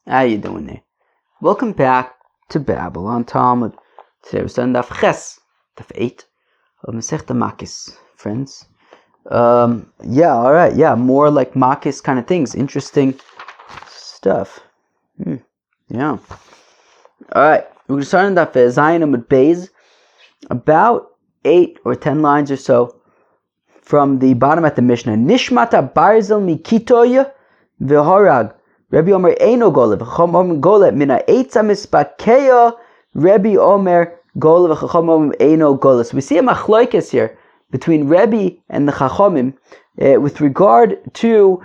How you doing there? Welcome back to Babylon Talmud. Today we're starting Daf Ches, Daf 8 of Masechta Makos, friends. More like Makos kind of things. Interesting stuff. Yeah. Alright, we're starting Daf Zayin Amud Beis, about 8 or 10 lines or so from the bottom at the Mishnah. Nishmata Barzel Mikitoya V'Horag. Rabbi Omer Eino Gole V'Chacham Omer Gole Mina Eitza Mispakeya. Rabbi Omer Gole V'Chacham Omer Eino Gole. So we see a machloikes here between Rabbi and the Chachamim with regard to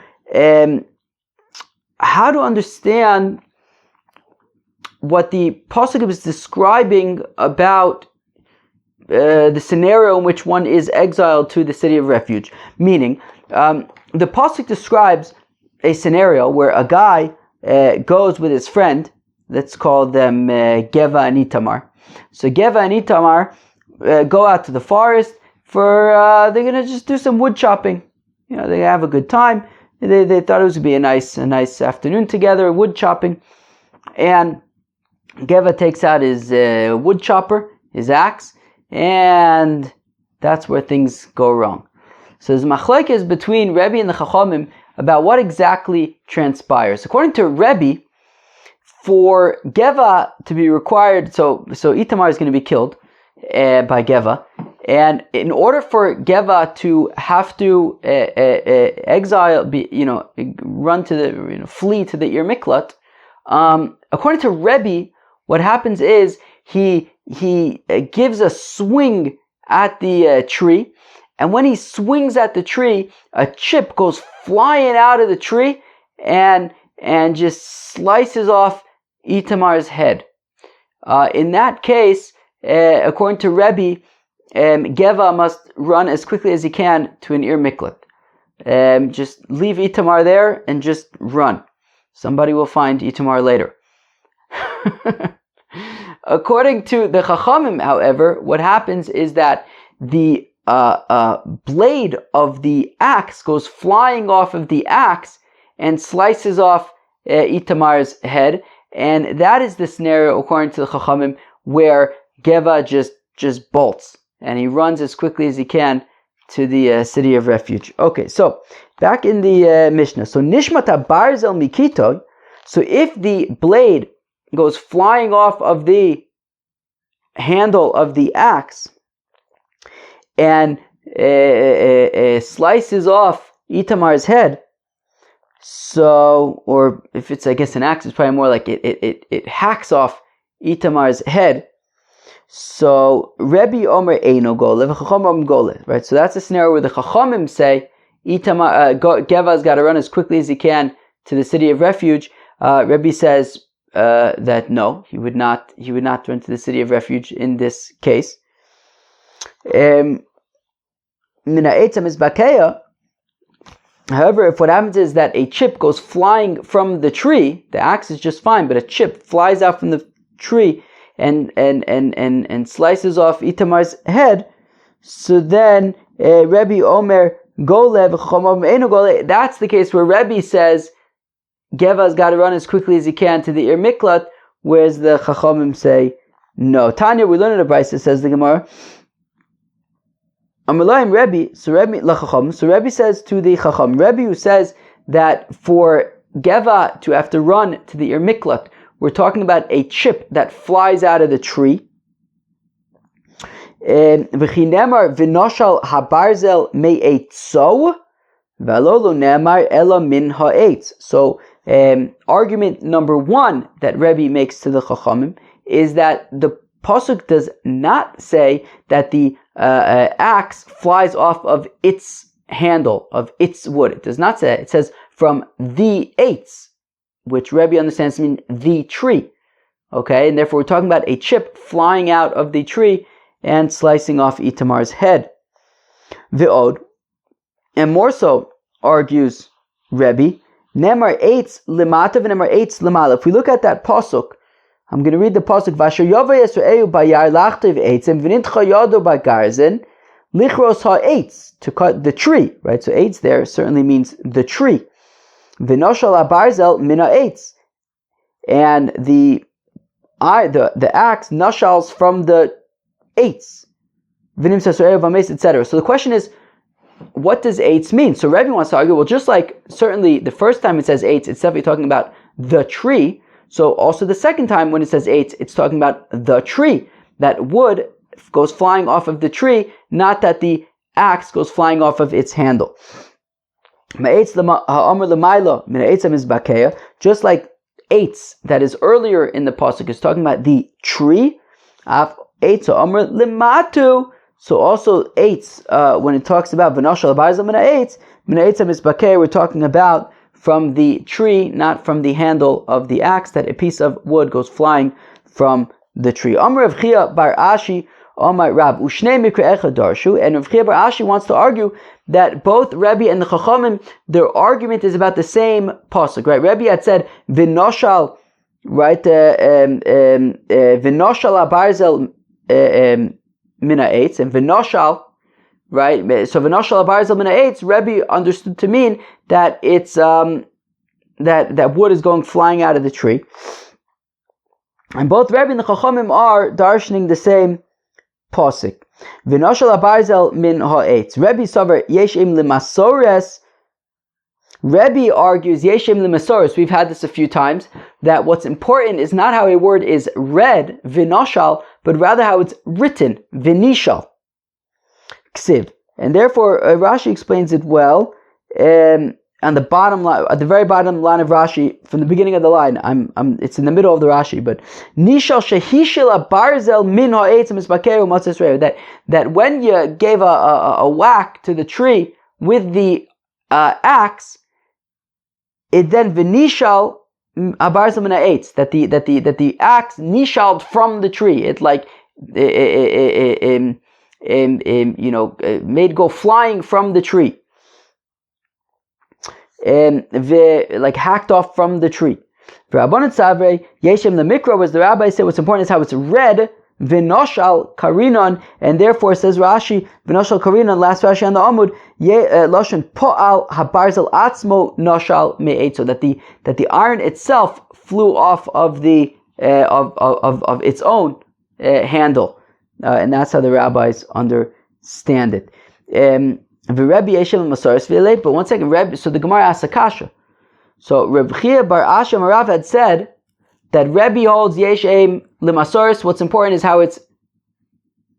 how to understand what the pasuk is describing about the scenario in which one is exiled to the city of refuge. Meaning, the pasuk describes a scenario where a guy goes with his friend. Let's call them Geva and Itamar. So Geva and Itamar go out to the forest for they're gonna just do some wood chopping. You know, they have a good time. They thought it was gonna be a nice afternoon together, wood chopping. And Geva takes out his wood chopper, his axe, and that's where things go wrong. So there's machlekes between Rebbe and the Chachamim about what exactly transpires. According to Rebbe, for Geva to be required, so Itamar is going to be killed by Geva, and in order for Geva to have to exile, run to the, flee to the Ir Miklat, according to Rebbe, what happens is he gives a swing at the tree. And when he swings at the tree, a chip goes flying out of the tree and just slices off Itamar's head. In that case, according to Rebbe, Geva must run as quickly as he can to an Ir Miklat. Just leave Itamar there and just run. Somebody will find Itamar later. According to the Chachamim, however, what happens is that the blade of the axe goes flying off of the axe and slices off Itamar's head, and that is the scenario according to the Chachamim where Geva just bolts and he runs as quickly as he can to the city of refuge. Okay, so back in the Mishnah. So Nishmata Barzel Mikito. So if the blade goes flying off of the handle of the axe and slices off Itamar's head, so, or if it's, I guess, an axe, it's probably more like it hacks off Itamar's head. So Rebbe Omer Eino Gole V'Chacham Omer Gole, right? So that's a scenario where the Chachamim say Geva's got to run as quickly as he can to the city of refuge. Rebbe says that no, he would not run to the city of refuge in this case. However, if what happens is that a chip goes flying from the tree, the axe is just fine, but a chip flies out from the tree and slices off Itamar's head, so then Rebbe Omer Gole V'Chacham Omer Eino Gole, that's the case where Rebbe says Geva's got to run as quickly as he can to the Ir Miklat, whereas the Chachamim say no. Tanya, we learn in the Brisa, says the Gemara. Amalayim Rebbe, so Rebbe says to the Chacham, Rebbe who says that for Geva to have to run to the Ir Miklat, we're talking about a chip that flies out of the tree. V'chinemar v'noshal habarzel me'etzo v'alolo nemar ela min ha'etz. So argument number one that Rebbe makes to the Chachamim is that the pasuk does not say that the axe flies off of its handle, of its wood. It does not say that. It says from the eitz, which Rebbe understands to mean the tree. Okay, and therefore we're talking about a chip flying out of the tree and slicing off Itamar's head. V'od, and more so, argues Rebbe, Nemar eitz limata v'nemar eitz limala. If we look at that pasuk, I'm going to read the pasuk. Vasher yova Yisraelu bayar lachtiv eitzim v'nitcha yado bagarzen lichros ha'eitz, to cut the tree. Right, so eitz there certainly means the tree. V'noshal habarzel min ha'eitz, and the axe nashals from the eitz, etc. So the question is, what does eitz mean? So Rebbe wants to argue, well, just like certainly the first time it says eitz, it's definitely talking about the tree. So also the second time when it says eitz, it's talking about the tree. That wood goes flying off of the tree, not that the axe goes flying off of its handle. Just like eitz that is earlier in the pasuk is talking about the tree. So also eitz, when it talks about v'noshal abayzel min ha'eitz mizbakeh, we're talking about from the tree, not from the handle of the axe, that a piece of wood goes flying from the tree. Amar Rav Chia bar Ashi, Amar Rab, Ushnei mikra echad darshu, and Rav Chia bar Ashi wants to argue that both Rebbe and the Chachamim, their argument is about the same pasuk, right? Rebbe had said v'noshal, right? V'noshal abayzel min ha'eitz, and v'noshal, right? So v'noshal abayzel min ha'eitz, Rebbe understood to mean that it's that wood is going flying out of the tree. And both Rebbe and the Chachamim are darshaning the same pasuk. V'noshal abayzel min ha'eitz. Rebbe savar yeshem lemasores. Rebbe argues yeshem lemasores. We've had this a few times, that what's important is not how a word is read, v'noshal, but rather how it's written, v'nishal, ksiv. And therefore, Rashi explains it well. On the bottom line, at the very bottom line of Rashi, from the beginning of the line, it's in the middle of the Rashi, but nishal shehishil barzel min ha'eitz misbakeu matzes reu. That when you gave a whack to the tree with the axe, it then v'nishal barzel min ha'eitz, that the axe nishaled from the tree. It like made go flying from the tree. Like hacked off from the tree. Rabbanan Savre, Yeshem the Mikra, was the rabbi said what's important is how it's read, Vinoshal Karinon, and therefore says Rashi, Vinoshal Karinon, last Rashi on the Amud, Loshen Po'al Habarzel Atzmo Noshal Me'et, so that the iron itself flew off of the of its own handle, and that's how the rabbis understand it. But one second, Rebbe, so the Gemara asks a kasha. So Reb Chia bar Asher Marav had said that Rebbe holds Yesh Eim L'Masoris. What's important is how it's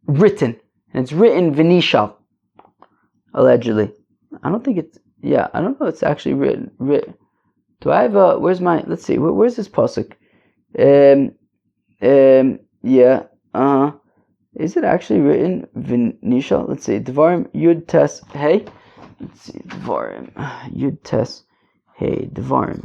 written. And it's written Vinishal, allegedly. I don't think it's, I don't know if it's actually written. Do I have where's my, let's see, where's this pasuk? Is it actually written Vinishal? Let's see. Devarim Yud Tes Hey. Let's see. Devarim Yud Tes Hey. Devarim.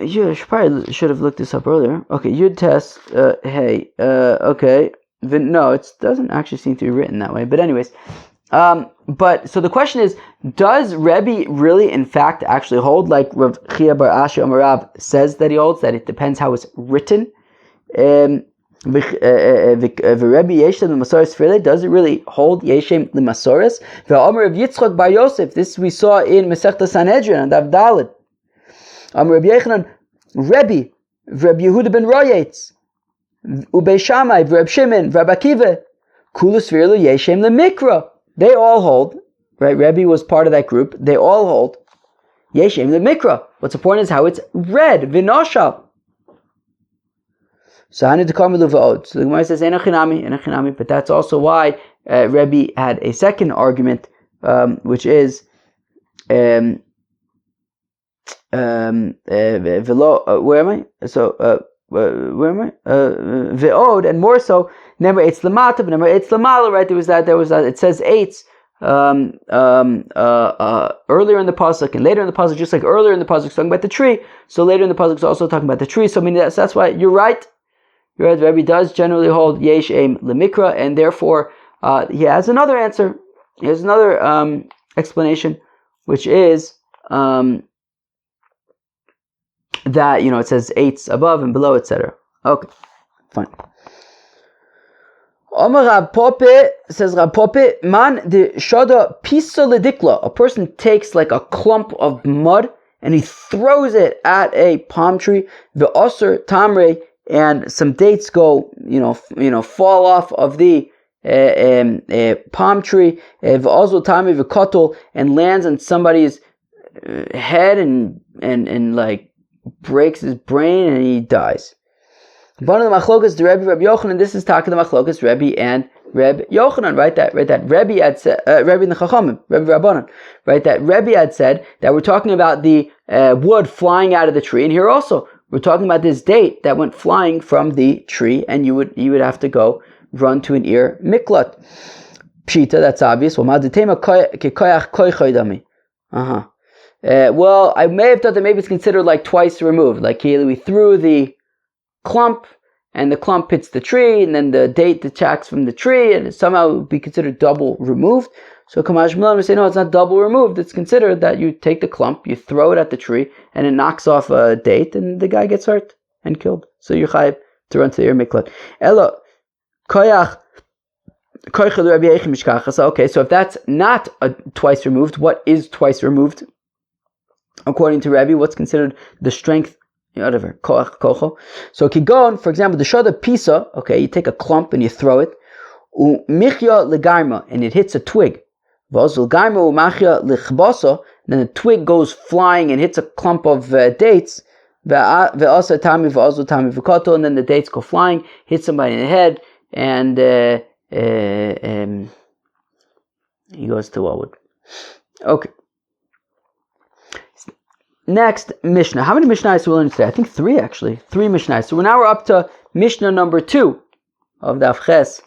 Yeah, I probably should have looked this up earlier. Okay. Yud Tes Hey. Okay. No, it doesn't actually seem to be written that way. But anyways, but so the question is, does Rebbe really, in fact, actually hold like Rav Chia bar Ashi Amarav says that he holds, that it depends how it's written? Does it really hold Yeshem L'Masoris? Amar of Yitzchak bar Yosef, this we saw in Masechta Sanhedrin and Avdalit. Amar of Yechanan, Rebbe Yehuda ben Royetz, Ubei Shammai, Reb Shimon, Reb Akiva, Kulus Virlu Yeshem L'Mikra. They all hold, right? Rebbe was part of that group. They all hold Yeshem L'Mikra. What's important is how it's read, Vinoshal. So I need to come with the So the Gemara says enochinami, but that's also why Rebbe had a second argument, which is where am I? So where am I? Ve'od, and more so. Never eitz lamata, never eitz lamala. Right? There was that. It says eitz earlier in the pasuk and later in the pasuk, just like earlier in the pasuk talking about the tree. So later in the pasuk is also talking about the tree. So I mean that's why you're right. Rebbe does generally hold Yesh Eim L'Mikra, and therefore he has another answer. He has another explanation, which is that it says eitz above and below, etc. Okay, fine. Omar Rab Pope, says Rab Pope, man de shada piso ledikla. A person takes like a clump of mud and he throws it at a palm tree. Ve'oser tamre, and some dates go, fall off of the palm tree. Ve'ozel tamre ve'kotel, and lands on somebody's head and like breaks his brain and he dies. One of the machlokas, the Rebbe Yochanan. This is talking the machlokas Rebbe and Rebbe Yochanan, right? That Rebbe had said, Rebbe and the Chachamim, Rebbe Rabbanan, right? That Rebbe had said that we're talking about the wood flying out of the tree, and here also we're talking about this date that went flying from the tree, and you would have to go run to an ear miklat. Pshita, that's obvious. Well, I may have thought that maybe it's considered like twice removed, like we threw the clump, and the clump hits the tree, and then the date detracts from the tree, and somehow it would be considered double removed. So Kamash Milan would say, no, it's not double removed. It's considered that you take the clump, you throw it at the tree, and it knocks off a date, and the guy gets hurt and killed. So you're chayav to run to the ear miklat. Elo koyach koychel Rabbi Yechim mishkachas. Okay, so if that's not a twice removed, what is twice removed? According to Rabbi, what's considered the strength? Whatever, kocho. So kigon, for example, the shada pisa. Okay, you take a clump and you throw it. Michya legarma, and it hits a twig. V'ozul garma umachya lichbasa, then the twig goes flying and hits a clump of dates. Ve'asa tami v'ozul tami v'koto, and then the dates go flying, hit somebody in the head, and he goes to Wellwood. Okay. Next, Mishnah. How many Mishnahs will we learn today? I think 3 actually. 3 Mishnahs. So now we're up to Mishnah number 2 of the Avches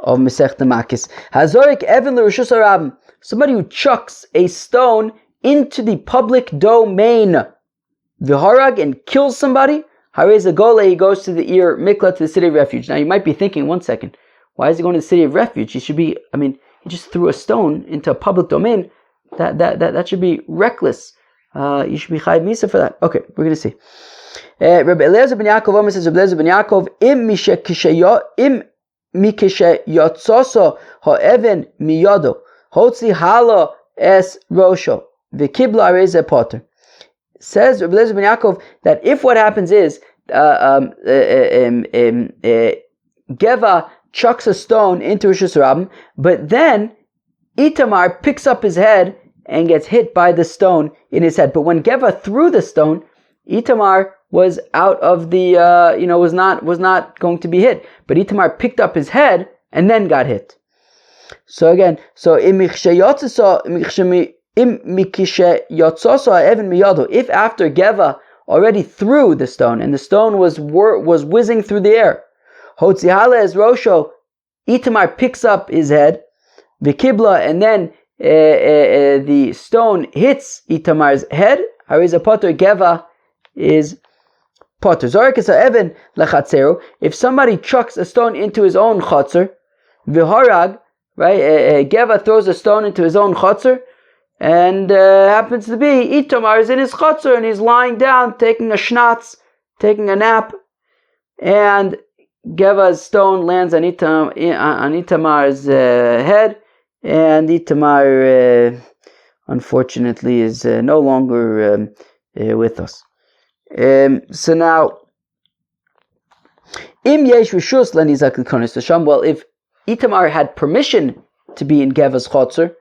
of Masechta Makos. Hazorik Evan l'Rishus HaRabim. Somebody who chucks a stone into the public domain. V'harag, and kills somebody. Harez Agole, he goes to the ear miklat, to the city of refuge. Now you might be thinking, one second, why is he going to the city of refuge? He just threw a stone into a public domain. That should be reckless. You should be chayav misa for that. Okay, we're going to see. Rabbi Eliezer ben Yaakov says, Rabbi Eliezer ben Yaakov, im mikeshe yotzoso ha'even miyado hotzi hala es rosho v'kibla areze potter. Says Rabbi Eliezer ben Yaakov that if what happens is Geva chucks a stone into Rishus Rabim, but then Itamar picks up his head and gets hit by the stone in his head. But when Geva threw the stone, Itamar was out of the, was not going to be hit. But Itamar picked up his head and then got hit. So again, if after Geva already threw the stone and the stone was whizzing through the air, Hotzihala es Rosho, Itamar picks up his head, Vikibla, and then the stone hits Itamar's head, Hariza Potter, Geva is Potter. Zorik Evan Lechatzeru, if somebody chucks a stone into his own Chatzer, Viharag, right, Geva throws a stone into his own Chatzer, and happens to be Itamar is in his Chatzer and he's lying down, taking a schnatz, taking a nap, and Geva's stone lands on Itamar's head, and Itamar, unfortunately, is no longer with us. So now, Im yesh rishus lenizak l'konis l'sham. Well, if Itamar had permission to be in Geva's chotzer,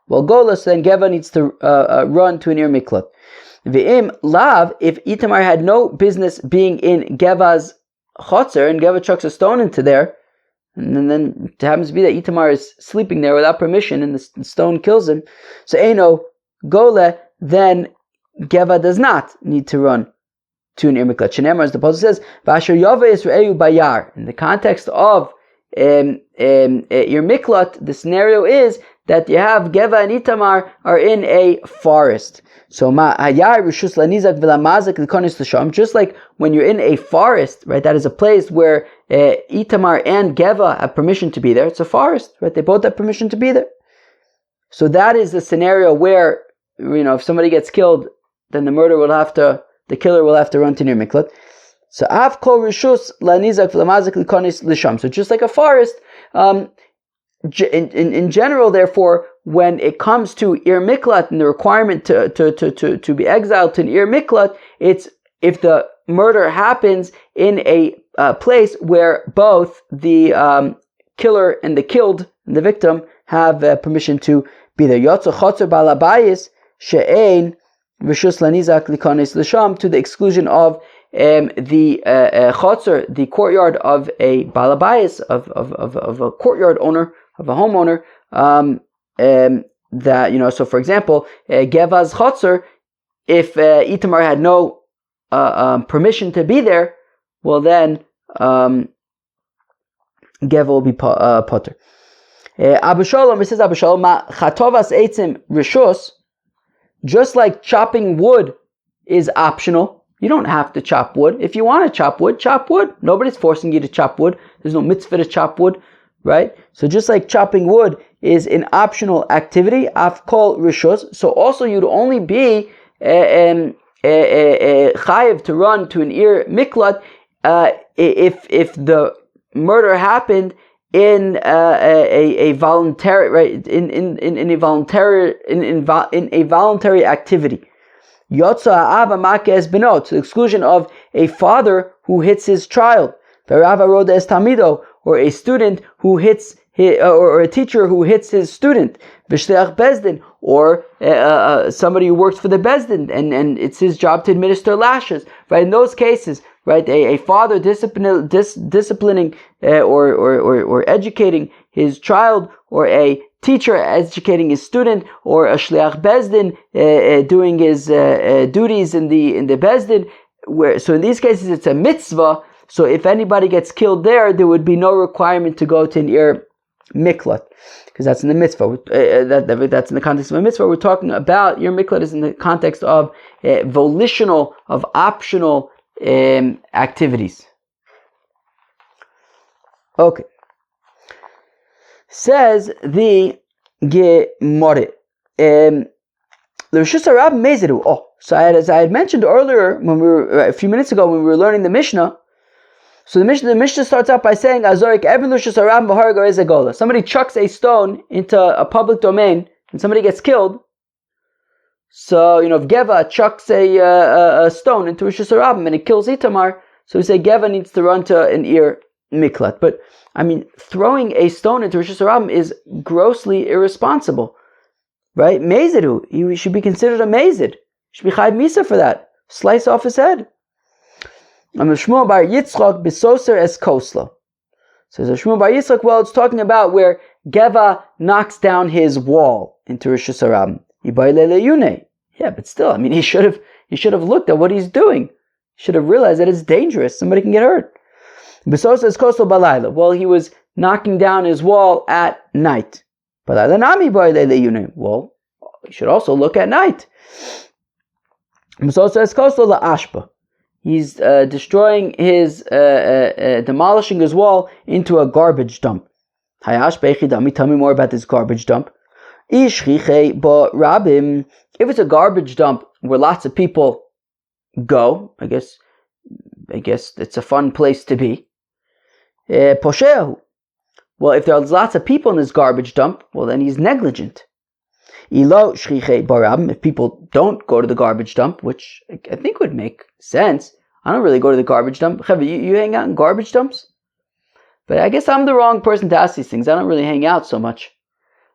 well, golas, then Geva needs to run to an ear miklat. V'im lav, if Itamar had no business being in Geva's chotzer, and Geva chucks a stone into there, and then it happens to be that Itamar is sleeping there without permission, and the stone kills him, so Eino Gole, then Geva does not need to run to an ear miklat. Shenemar, as the Pasuk says, V'asher Yova Yisraelu bayar. In the context of ear miklat, the scenario is that you have Geva and Itamar are in a forest. So just like when you're in a forest, right, that is a place where Itamar and Geva have permission to be there. It's a forest, right? They both have permission to be there. So that is the scenario where, if somebody gets killed, then the killer will have to run to near miklat. So av kol rishus lanizak v'lamazik likonis lisham. So just like a forest, in general, therefore, when it comes to Ir Miklat and the requirement to be exiled to an Ir Miklat, it's if the murder happens in a place where both the killer and the killed, and the victim, have permission to be there. Yotza chotzer balabayis she'ein v'shus lanizak likonis l'sham, to the exclusion of the chotzer, the courtyard of a balabayis, of a courtyard owner, of a homeowner. That, so for example, Gevaz chotzer, if Itamar had no permission to be there, well then Geva will be potter. Abu Shalom, it says Abu Shalom, chatovas eitzim rishus, just like chopping wood is optional. You don't have to chop wood. If you want to chop wood, chop wood. Nobody's forcing you to chop wood. There's no mitzvah to chop wood, right? So just like chopping wood is an optional activity, afkol rishus, so also you'd only be chayiv to run to an Ir Miklat if the murder happened in a voluntary, right, in a voluntary activity. Yotza ha'ava makes benot, to the exclusion of a father who hits his child. V'rava roda es tamido, or a student who hits or a teacher who hits his student. V'shleach bezdin, or somebody who works for the bezdin, and it's his job to administer lashes. Right, in those cases, right, a father disciplining or educating his child, or a teacher educating his student, or a shleach bezdin doing his duties in the bezdin. So in these cases, it's a mitzvah. So if anybody gets killed there would be no requirement to go to an Ir Miklat, because that's in the mitzvah. That's in the context of a mitzvah. We're talking about Ir Miklat is in the context of volitional, of optional activities. Okay. Says the Gemara. The Rishus HaRab Meziru. As I had mentioned earlier, a few minutes ago when we were learning the Mishnah. So the Mishnah starts out by saying, Azorik Evan Rishus HaRab V'Har Garez Agola. Somebody chucks a stone into a public domain and somebody gets killed. So, if Geva chucks a stone into Rishus HaRabim and it kills Itamar, so we say Geva needs to run to an Ir Miklat. But, throwing a stone into Rishus HaRabim is grossly irresponsible. Right? Mezidu, he should be considered a mezid. Should be chayv misa for that. Slice off his head. Shmuel bar Yitzchak bisoser es kosla. Says Shmuel bar Yitzchak, well, it's talking about where Geva knocks down his wall into Rishus HaRabim. Yeah, but still, he should have looked at what he's doing. He should have realized that it's dangerous. Somebody can get hurt. Bisoser es kosla balayla. Well, he was knocking down his wall at night. Well, you should also look at night. He's destroying his, demolishing his wall into a garbage dump. Tell me more about this garbage dump. If it's a garbage dump where lots of people go, I guess it's a fun place to be. Well, if there's lots of people in this garbage dump, well, then he's negligent. If people don't go to the garbage dump, which I think would make sense. I don't really go to the garbage dump. You hang out in garbage dumps? But I guess I'm the wrong person to ask these things. I don't really hang out so much.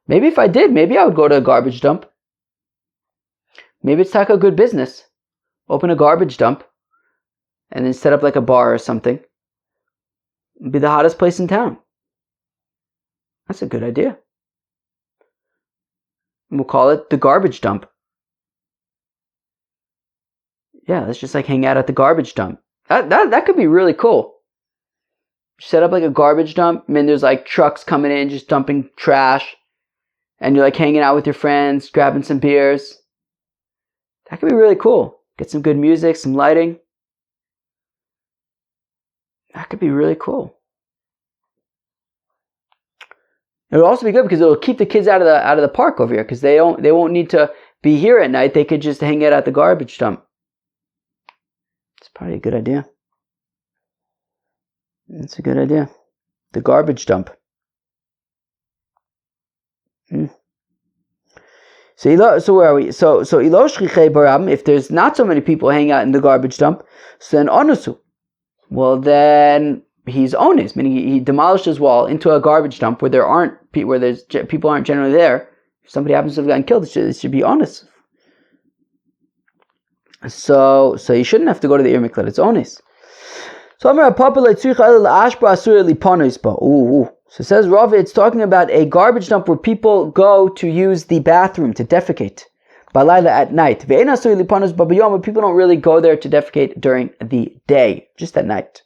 Maybe if I did, maybe I would go to a garbage dump. Maybe it's like a good business. Open a garbage dump and then set up like a bar or something. It'd be the hottest place in town. That's a good idea. We'll call it the garbage dump. Yeah, let's just hang out at the garbage dump. That could be really cool. Set up like a garbage dump. There's trucks coming in just dumping trash. And you're hanging out with your friends, grabbing some beers. That could be really cool. Get some good music, some lighting. That could be really cool. It would also be good because it will keep the kids out of the park over here, because they won't need to be here at night. They could just hang out at the garbage dump. It's probably a good idea. It's a good idea. The garbage dump. So where are we? So ilo shchichei barabim, if there's not so many people hanging out in the garbage dump, so then onusu. Well, then he's ones, meaning he demolished his wall into a garbage dump where people aren't generally there. If somebody happens to have gotten killed, it should be honest. So you shouldn't have to go to the Ir Miklat. It's ones. So it says Rav, it's talking about a garbage dump where people go to use the bathroom to defecate. Balayla at night. But people don't really go there to defecate during the day, just at night.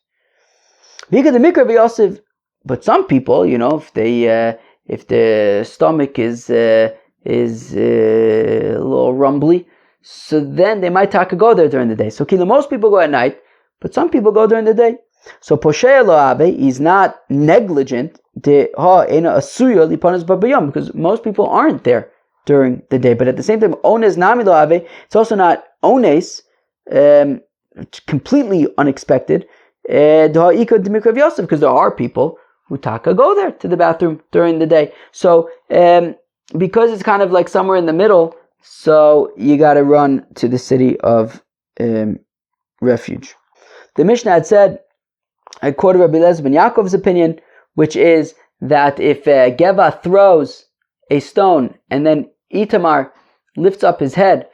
But some people, if the stomach is a little rumbly, so then they might go there during the day. So most people go at night, but some people go during the day. So Poshea lo abe is not negligent because most people aren't there during the day. But at the same time, ones nami lo abe, it's also not ones, completely unexpected, because there are people who go there to the bathroom during the day. So because it's kind of like somewhere in the middle, so you got to run to the city of refuge. The Mishnah had said, I quoted Rabbi Eliezer ben Yaakov's opinion, which is that if Geva throws a stone and then Itamar lifts up his head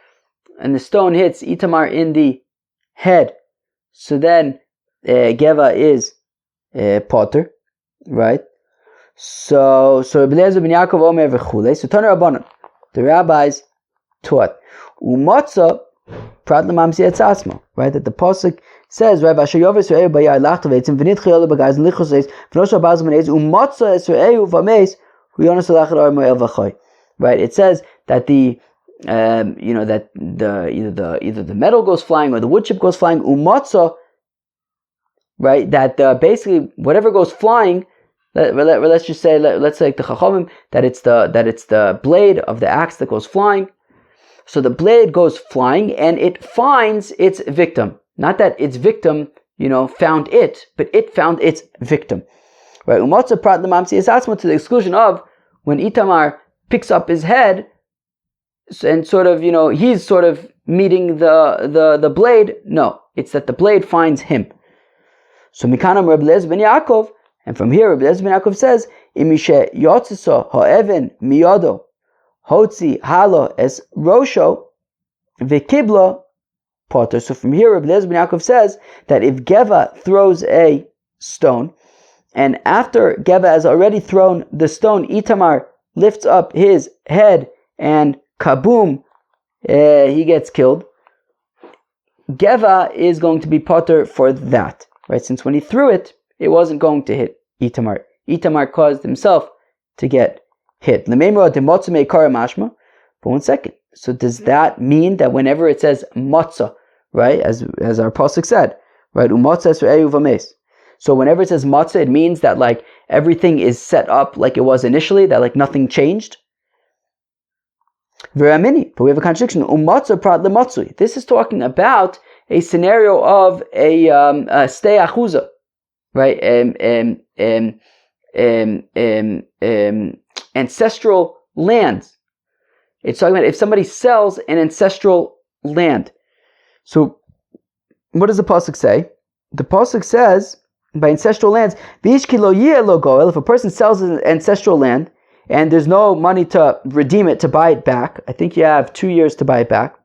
and the stone hits Itamar in the head, so then Geva is potter, right? So Rabbi Eliezer ben Yaakov Omer v'chulei. So Tana Rabbanan, the rabbis taught Umatza prat lemamsi etzasmo, right? That the pasuk says, right? Asher yover Yisrael bayar lachtav etzim v'nitchi yolo bagaz and lichos eis v'nosha baz manez umatza Yisrael v'ameis huyonos alachar ar moel v'choy. Right? It says that either the metal goes flying or the wood chip goes flying. Umatza, right? That basically whatever goes flying. Let's just say, let's say the Chachamim that it's the blade of the axe that goes flying. So the blade goes flying and it finds its victim. Not that its victim, found it, but it found its victim. Right? Umatza prat lemamsi esatzma, to the exclusion of when Itamar picks up his head and sort of, he's sort of meeting the blade. No, it's that the blade finds him. So Mikanam Rabbi Eliezer ben Yaakov, and from here Rabbi Eliezer ben Yaakov says, Imishe yotzisa ha'even miyado hotzi halo es rosho v'kibla potter. So from here Rabbi Eliezer ben Yaakov says that if Geva throws a stone, and after Geva has already thrown the stone, Itamar lifts up his head and kaboom, he gets killed. Geva is going to be potter for that, right? Since when he threw it, it wasn't going to hit Itamar. Itamar caused himself to get hit. But 1 second. So does that mean that whenever it says matzah, right, as our pasuk said, right, so whenever it says matzah, it means that like everything is set up like it was initially, that like nothing changed. But we have a contradiction. This is talking about a scenario of a stei achuza, right? Ancestral lands. It's talking about if somebody sells an ancestral land. So, what does the pasuk say? The pasuk says by ancestral lands, if a person sells an ancestral land and there's no money to redeem it, to buy it back, I think you have 2 years to buy it back.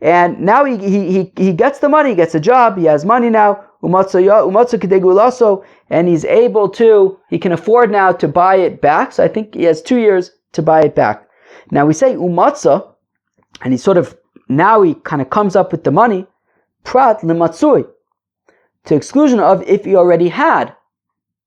And now he gets the money, he gets a job, he has money now, and he's able to, he can afford now to buy it back. So I think he has 2 years to buy it back. Now we say umatza, and he kind of comes up with the money, prat lematsui, to exclusion of if he already had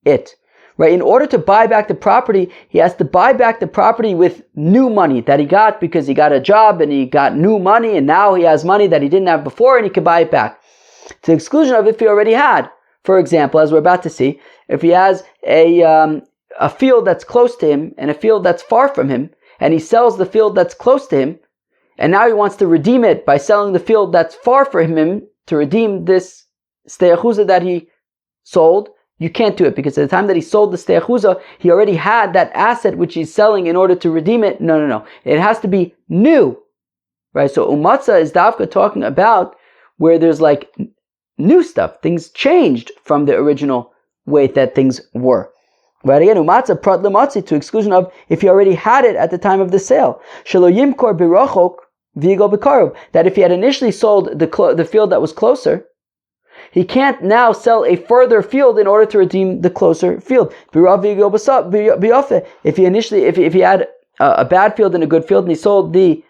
it. Right? In order to buy back the property, he has to buy back the property with new money that he got because he got a job and he got new money, and now he has money that he didn't have before and he can buy it back. To the exclusion of if he already had. For example, as we're about to see, if he has a field that's close to him and a field that's far from him, and he sells the field that's close to him, and now he wants to redeem it by selling the field that's far from him to redeem this stei achuza that he sold, you can't do it, because at the time that he sold the stei achuzah, he already had that asset which he's selling in order to redeem it. No. It has to be new, right? So umatzah is dafka talking about where there's like new stuff. Things changed from the original way that things were. Right, again, umatzah prat lematzi, to exclusion of if he already had it at the time of the sale. Shelo yimkor birachok v'yigo b'karov, that if he had initially sold the field that was closer, he can't now sell a further field in order to redeem the closer field. If he had a bad field and a good field, and he sold the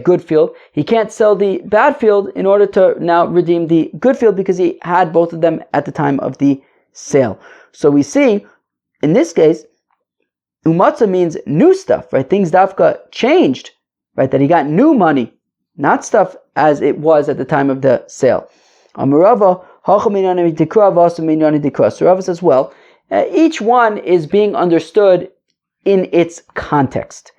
good field, he can't sell the bad field in order to now redeem the good field, because he had both of them at the time of the sale. So we see, in this case, umatzah means new stuff, right? Things dafka changed, right? That he got new money, not stuff as it was at the time of the sale. Amarava, so Rava says, well, each one is being understood in its context.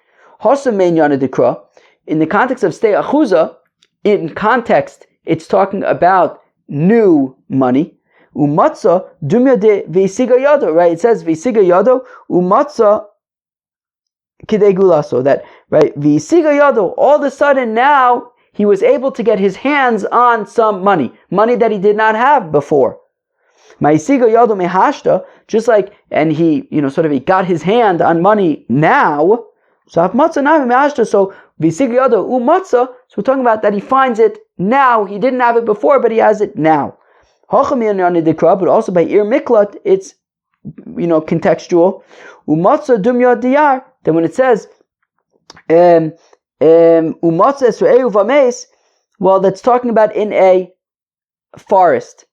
In the context of stei achuzah, in context, it's talking about new money. Umatzah dumya de veisiga yado, right? It says veisiga yado umatzah kidei gulaso, that right veisiga yado. All of a sudden now he was able to get his hands on some money that he did not have before. Maisiga yado mehashta, just like, and he he got his hand on money now. So matzah nami mehashta. So veisiga yado umatzah. So we're talking about that he finds it now. He didn't have it before, but he has it now. But also by ir miklat, it's contextual. Umatzah dumya diyar. Then when it says umatzah esrei uvameis, well, that's talking about in a forest.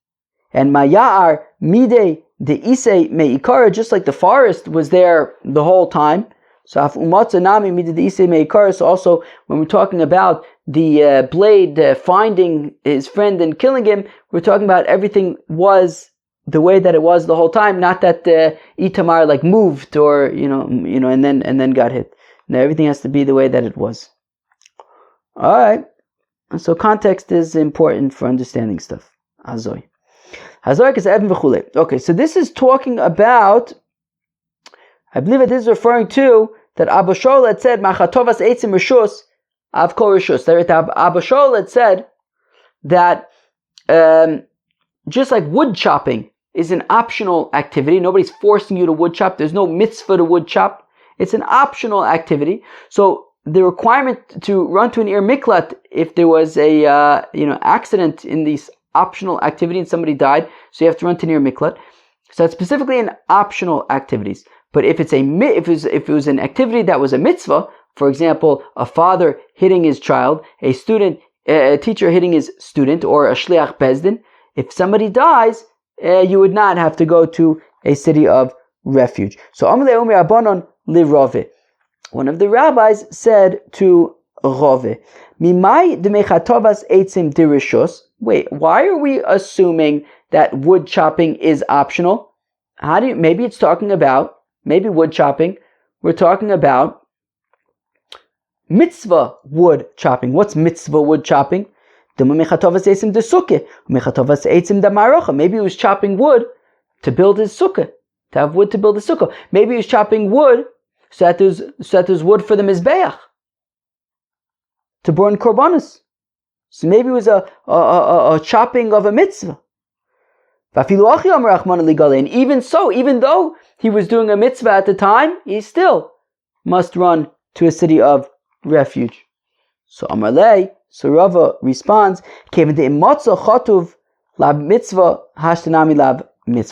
And mayar mide de isei meikara, just like the forest was there the whole time. So umatzah nami mide de isei meikara. So also when we're talking about the blade finding his friend and killing him, we're talking about everything was the way that it was the whole time, not that Itamar like moved or and then got hit. No, everything has to be the way that it was. All right. So context is important for understanding stuff. Azoy. Hazoy is Evan v'chule. Okay, so this is talking about, I believe it is referring to that Abba Shaul had said, Machatovas eitzim rishus av kol rishus. Abba Shaul had said that just like wood chopping is an optional activity, nobody's forcing you to wood chop, there's no mitzvah to wood chop, it's an optional activity. So the requirement to run to an ir miklat if there was a accident in these optional activity and somebody died, so you have to run to an ir miklat. So that's specifically in optional activities. But if it was an activity that was a mitzvah, for example, a father hitting his child, a teacher hitting his student, or a shliach bezdin, if somebody dies, you would not have to go to a city of refuge. So Amalei Omer Abanon li Rove. One of the rabbis said to Rove, Mimai demechatovas eitzim dirishus. Wait, why are we assuming that wood chopping is optional? Maybe it's talking about, maybe wood chopping, we're talking about mitzvah wood chopping. What's mitzvah wood chopping? Maybe he was chopping wood to build his sukkah, to have wood to build his sukkah. Maybe he was chopping wood so that there's wood for the mizbeach, to burn korbanos. So maybe it was a chopping of a mitzvah. And even so, even though he was doing a mitzvah at the time, he still must run to a city of refuge. So Amarlei, so Rava responds,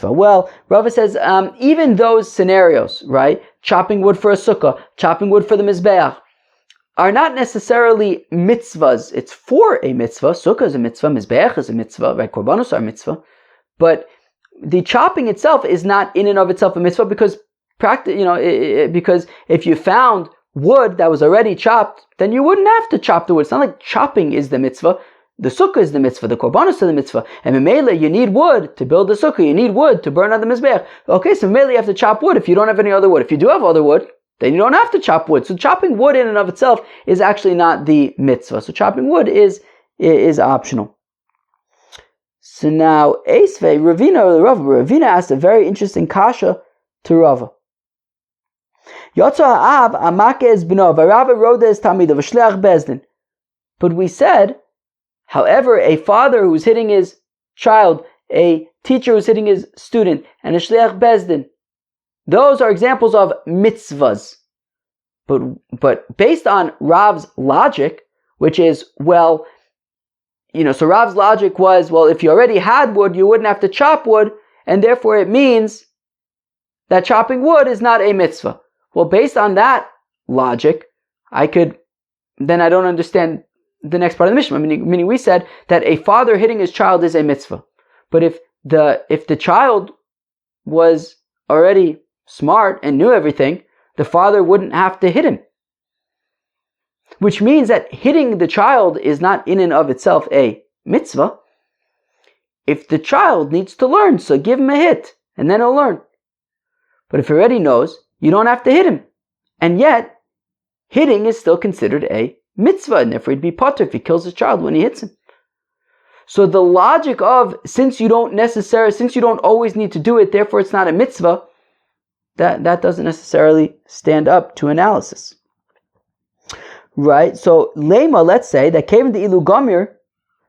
well, Rava says, even those scenarios, right? Chopping wood for a sukkah, chopping wood for the mizbeach, are not necessarily mitzvahs. It's for a mitzvah. Sukkah is a mitzvah, mizbeach is a mitzvah, right? Korbanos are a mitzvah. But the chopping itself is not in and of itself a mitzvah, because because if you found wood that was already chopped, then you wouldn't have to chop the wood. It's not like chopping is the mitzvah. The sukkah is the mitzvah. The korbanos are the mitzvah. And memela, you need wood to build the sukkah. You need wood to burn on the mizbeach. Okay, so memela you have to chop wood if you don't have any other wood. If you do have other wood, then you don't have to chop wood. So chopping wood in and of itself is actually not the mitzvah. So chopping wood is optional. So now, Esvei, Ravina or Rava. Ravina asked a very interesting kasha to Rava. Yotza ha'av amakes b'no, v'Rava roda es tamido, v'shleach bezdin. But we said, however, a father who's hitting his child, a teacher who's hitting his student, and a shleach bezdin, those are examples of mitzvahs. But based on Rav's logic, which is, well, so Rav's logic was, well, if you already had wood, you wouldn't have to chop wood, and therefore it means that chopping wood is not a mitzvah. Well, based on that logic, then I don't understand the next part of the Mishnah. Meaning we said that a father hitting his child is a mitzvah. But if the child was already smart and knew everything, the father wouldn't have to hit him. Which means that hitting the child is not in and of itself a mitzvah. If the child needs to learn, so give him a hit, and then he'll learn. But if he already knows, you don't have to hit him. And yet, hitting is still considered a mitzvah, and therefore he'd be potter if he kills his child when he hits him. So the logic of, since you don't always need to do it, therefore it's not a mitzvah, that doesn't necessarily stand up to analysis. Right? So, lema, let's say, that came to ilu gomir,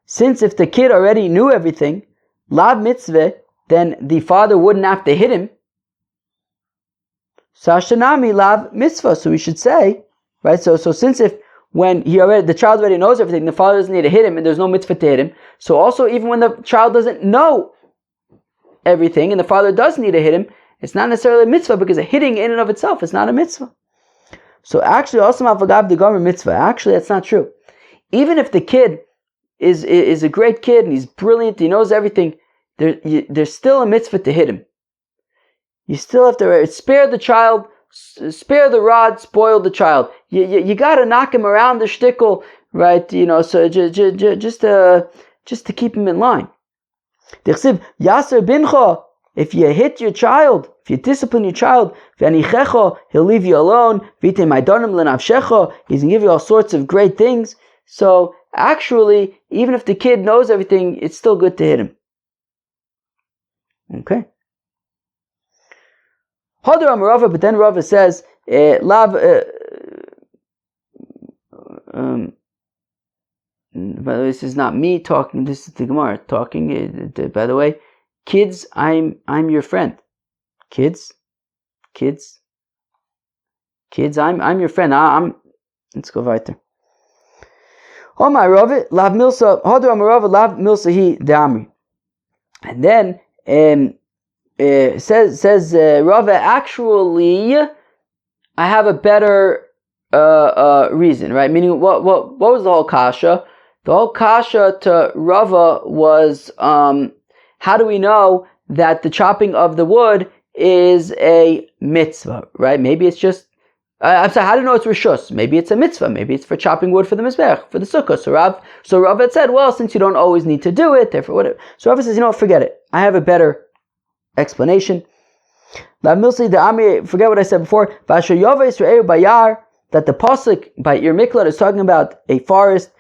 since if the kid already knew everything, lav mitzvah, then the father wouldn't have to hit him. Sashanami lav mitzvah. So we should say, right? So since when the child already knows everything, the father doesn't need to hit him, and there's no mitzvah to hit him. So also, even when the child doesn't know everything, and the father does need to hit him, it's not necessarily a mitzvah, because hitting in and of itself is not a mitzvah. So actually, also mafagav the gomer mitzvah. Actually, that's not true. Even if the kid is a great kid and he's brilliant, he knows everything, there's still a mitzvah to hit him. You still have to spare the child, spare the rod, spoil the child. You got to knock him around the shtickle, right? So just to keep him in line. Yaser bincha. If you hit your child, if you discipline your child, he'll leave you alone. He's going to give you all sorts of great things. So actually, even if the kid knows everything, it's still good to hit him. Okay. But then Rava says, by the way, this is not me talking, this is the Gemara talking. By the way, kids, I'm your friend. Kids, I'm your friend. Let's go weiter. And then says Rava, actually, I have a better reason, right? Meaning, what was the whole kasha? The whole kasha to Rava was, how do we know that the chopping of the wood is a mitzvah, right? Maybe it's just, I'm sorry, how do you know it's rishus? Maybe it's a mitzvah. Maybe it's for chopping wood for the mizbech, for the sukkah. So Rav had said, well, since you don't always need to do it, therefore whatever. So Rav says, forget it. I have a better explanation. Forget what I said before. That the pasuk by Ir Miklat is talking about a forest.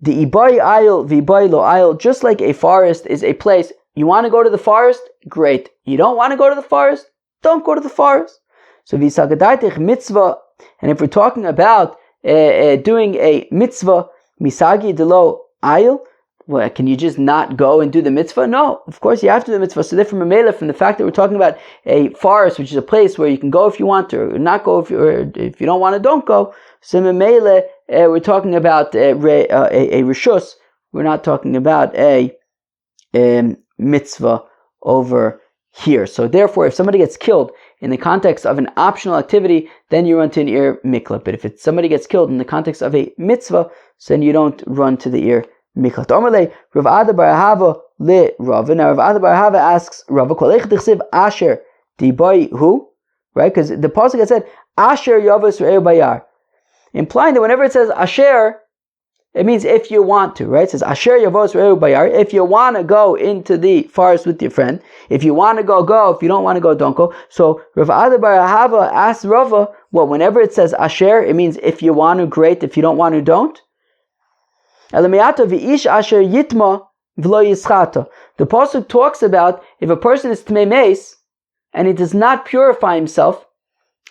The ibai ayil v'ibai lo ayil. Just like a forest is a place. You want to go to the forest? Great. You don't want to go to the forest? Don't go to the forest. So v'sagadaitich mitzvah. And if we're talking about doing a mitzvah, misagi delo ayil, well, can you just not go and do the mitzvah? No, of course you have to do the mitzvah. So therefore, from the fact that we're talking about a forest, which is a place where you can go if you want to, or not go if you don't want to, don't go. So we're talking about a rishus. We're not talking about a mitzvah over here. So therefore, if somebody gets killed in the context of an optional activity, then you run to an Ir Miklat. But if somebody gets killed in the context of a mitzvah, so then you don't run to the Ir Miklat. Omerle, Rav Ada bar Ahava le Rava. Now Rav Ada bar Ahava asks Rava, Kolech dichsiv Asher diboy who? Right? Because the pasuk had said Asher Yavos Re'er Bayar, implying that whenever it says Asher, it means if you want to, right? It says Asher Yavos Re'er Bayar. If you want to go into the forest with your friend, if you want to go, go. If you don't want to go, don't go. So Rav Ada bar Ahava asks Rava, well, whenever it says Asher, it means if you want to, great. If you don't want to, don't. Elamiata v'ish asher yitma v'lo yischata. The pasuk talks about if a person is tmei meis and he does not purify himself,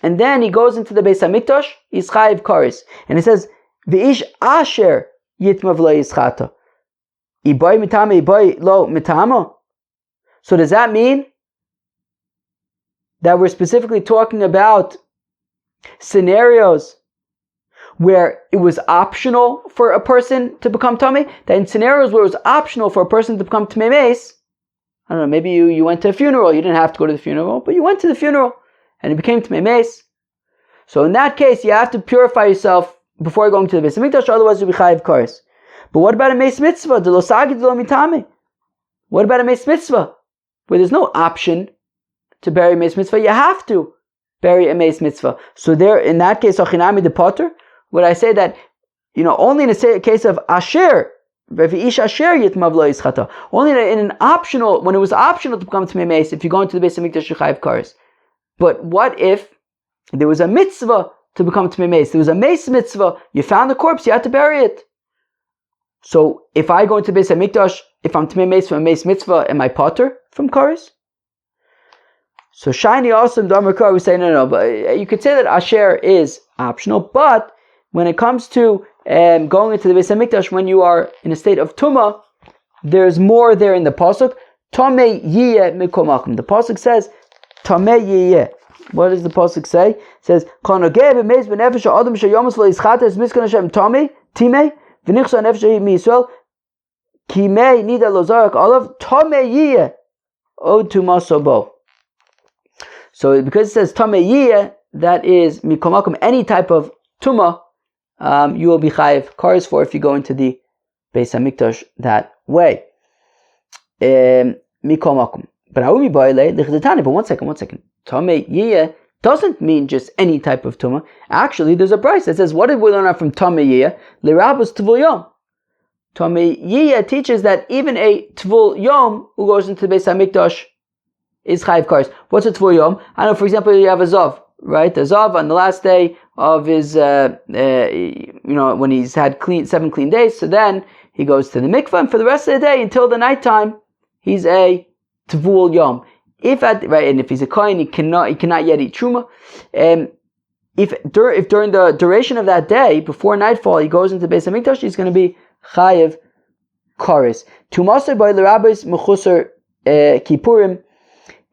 and then he goes into the Beis Hamikdash, he's chayiv kares. And it says, v'ish asher yitma v'lo yischata. Iboy mitame, iboy lo mitamo. So does that mean that we're specifically talking about scenarios where it was optional for a person to become tamei? That in scenarios where it was optional for a person to become tmei meis, I don't know, maybe you went to a funeral, you didn't have to go to the funeral, but you went to the funeral and it became tmei meis. So in that case, you have to purify yourself before going to the Beis Hamikdash, otherwise you'll be chayiv kares. But what about a meis mitzvah? De lo sagi de lo mitame. What about a meis mitzvah, where there's no option to bury a meis mitzvah? You have to bury a meis mitzvah. So there, in that case, achinami de potter, would I say that, only in a case of asher, only in an optional, when it was optional to become tmei meis, if you go into the Beis Hamikdash, you chayiv kares. But what if there was a mitzvah to become tmei meis? There was a meis mitzvah. You found the corpse, you had to bury it. So if I go into Beis Hamikdash, if I'm tmei meis from a meis mitzvah, am I potter from kares? So shiny awesome damarkar, we say no. But you could say that asher is optional, but when it comes to going into the Beis Hamikdash when you are in a state of tumah, there's more there in the pasuk. Tamei yiyeh mikomakum. The pasuk says tamei yiyeh. What does the pasuk say? It says kanogeh b'meis b'nefesh ha'adam sheyomus lo yischata es miskan Hashem tamei timei v'nichsa nefesh miYisrael kimei nida lo zarak olav tamei yiyeh od tumaso bo. So because it says tamei yiyeh, that is mikomakum, any type of tumah, you will be chayiv kares for if you go into the Beis Hamikdash that way. Mikomakum. But one second. Tamei yiyeh doesn't mean just any type of tumah. Actually, there's a brayso that says, what did we learn out from tamei yiyeh? L'rabos tvul yom. Tamei yiyeh teaches that even a tvul yom who goes into the Beis Hamikdash is chayiv kares. What's a tvul yom? I know, for example, you have a zav, right? A zav on the last day of his, when he's had 7 clean days, so then he goes to the mikvah, and for the rest of the day until the nighttime, he's a tvul yom. And if he's a kohen, he cannot yet eat truma. If during the duration of that day, before nightfall, he goes into Beis Hamikdash, he's going to be chayiv kares. Tumasar by the rabbis mechusar kippurim.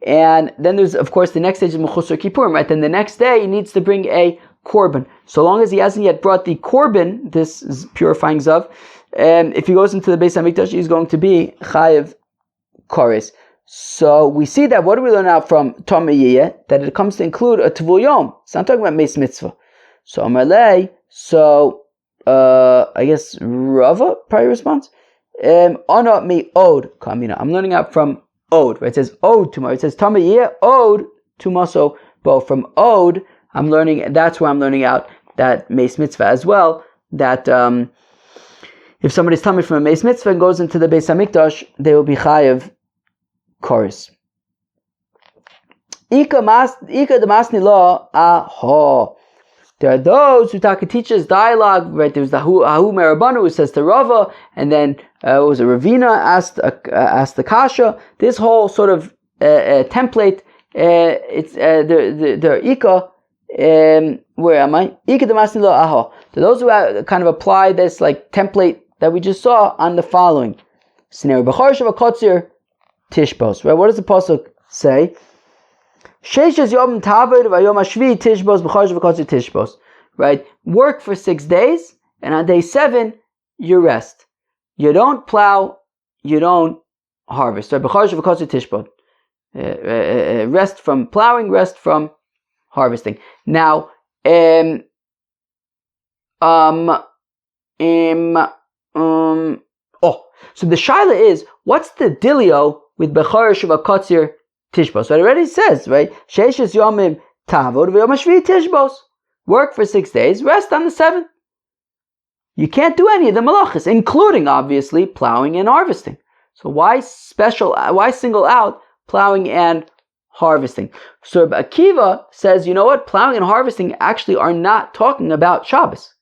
And then there's, of course, the next stage of Mechusar Kippurim, right? Then the next day he needs to bring a korban. So long as he hasn't yet brought the korban, this is purifying zav, if he goes into the Beis Hamikdash, he's going to be chayiv kares. So we see that, what do we learn out from tamei yiyeh? That it comes to include a tvul yom. It's not talking about meis mitzvah. So Amalei, I guess Rava, probably response. Ana mi od kamina. I'm learning out from Ode, right? It says ode to it says tamei yiyeh ode to maso bo. From ode, I'm learning. That's where I'm learning out that meis mitzvah as well. That if somebody's tamei from a meis mitzvah and goes into the Beis Hamikdash, they will be chayiv kares. Ika demasni lo aho. There are those who teach us dialogue, right? There's the Ahu Merabanu who says to Rava, and then was a Ravina asked the Kasha. This whole sort of template, it's the Ika. Where am I? Ika demasni lo aho. To those who kind of apply this like template that we just saw on the following scenario: B'char shavakotzir tishbos. Right? What does the pasuk say? Right? Work for 6 days, and on day 7, you rest. You don't plow, you don't harvest. Rest from plowing, rest from harvesting. Now, so the shaila is, what's the dilio with Bechar Shuvah Tishbos? So it already says, right? Sheishes Yomim Tavod v'Yom HaShvi Tishbos. Work for 6 days, rest on the 7th. You can't do any of the malachas, including obviously plowing and harvesting. So why single out plowing and harvesting? So Akiva says, you know what? Plowing and harvesting actually are not talking about Shabbos.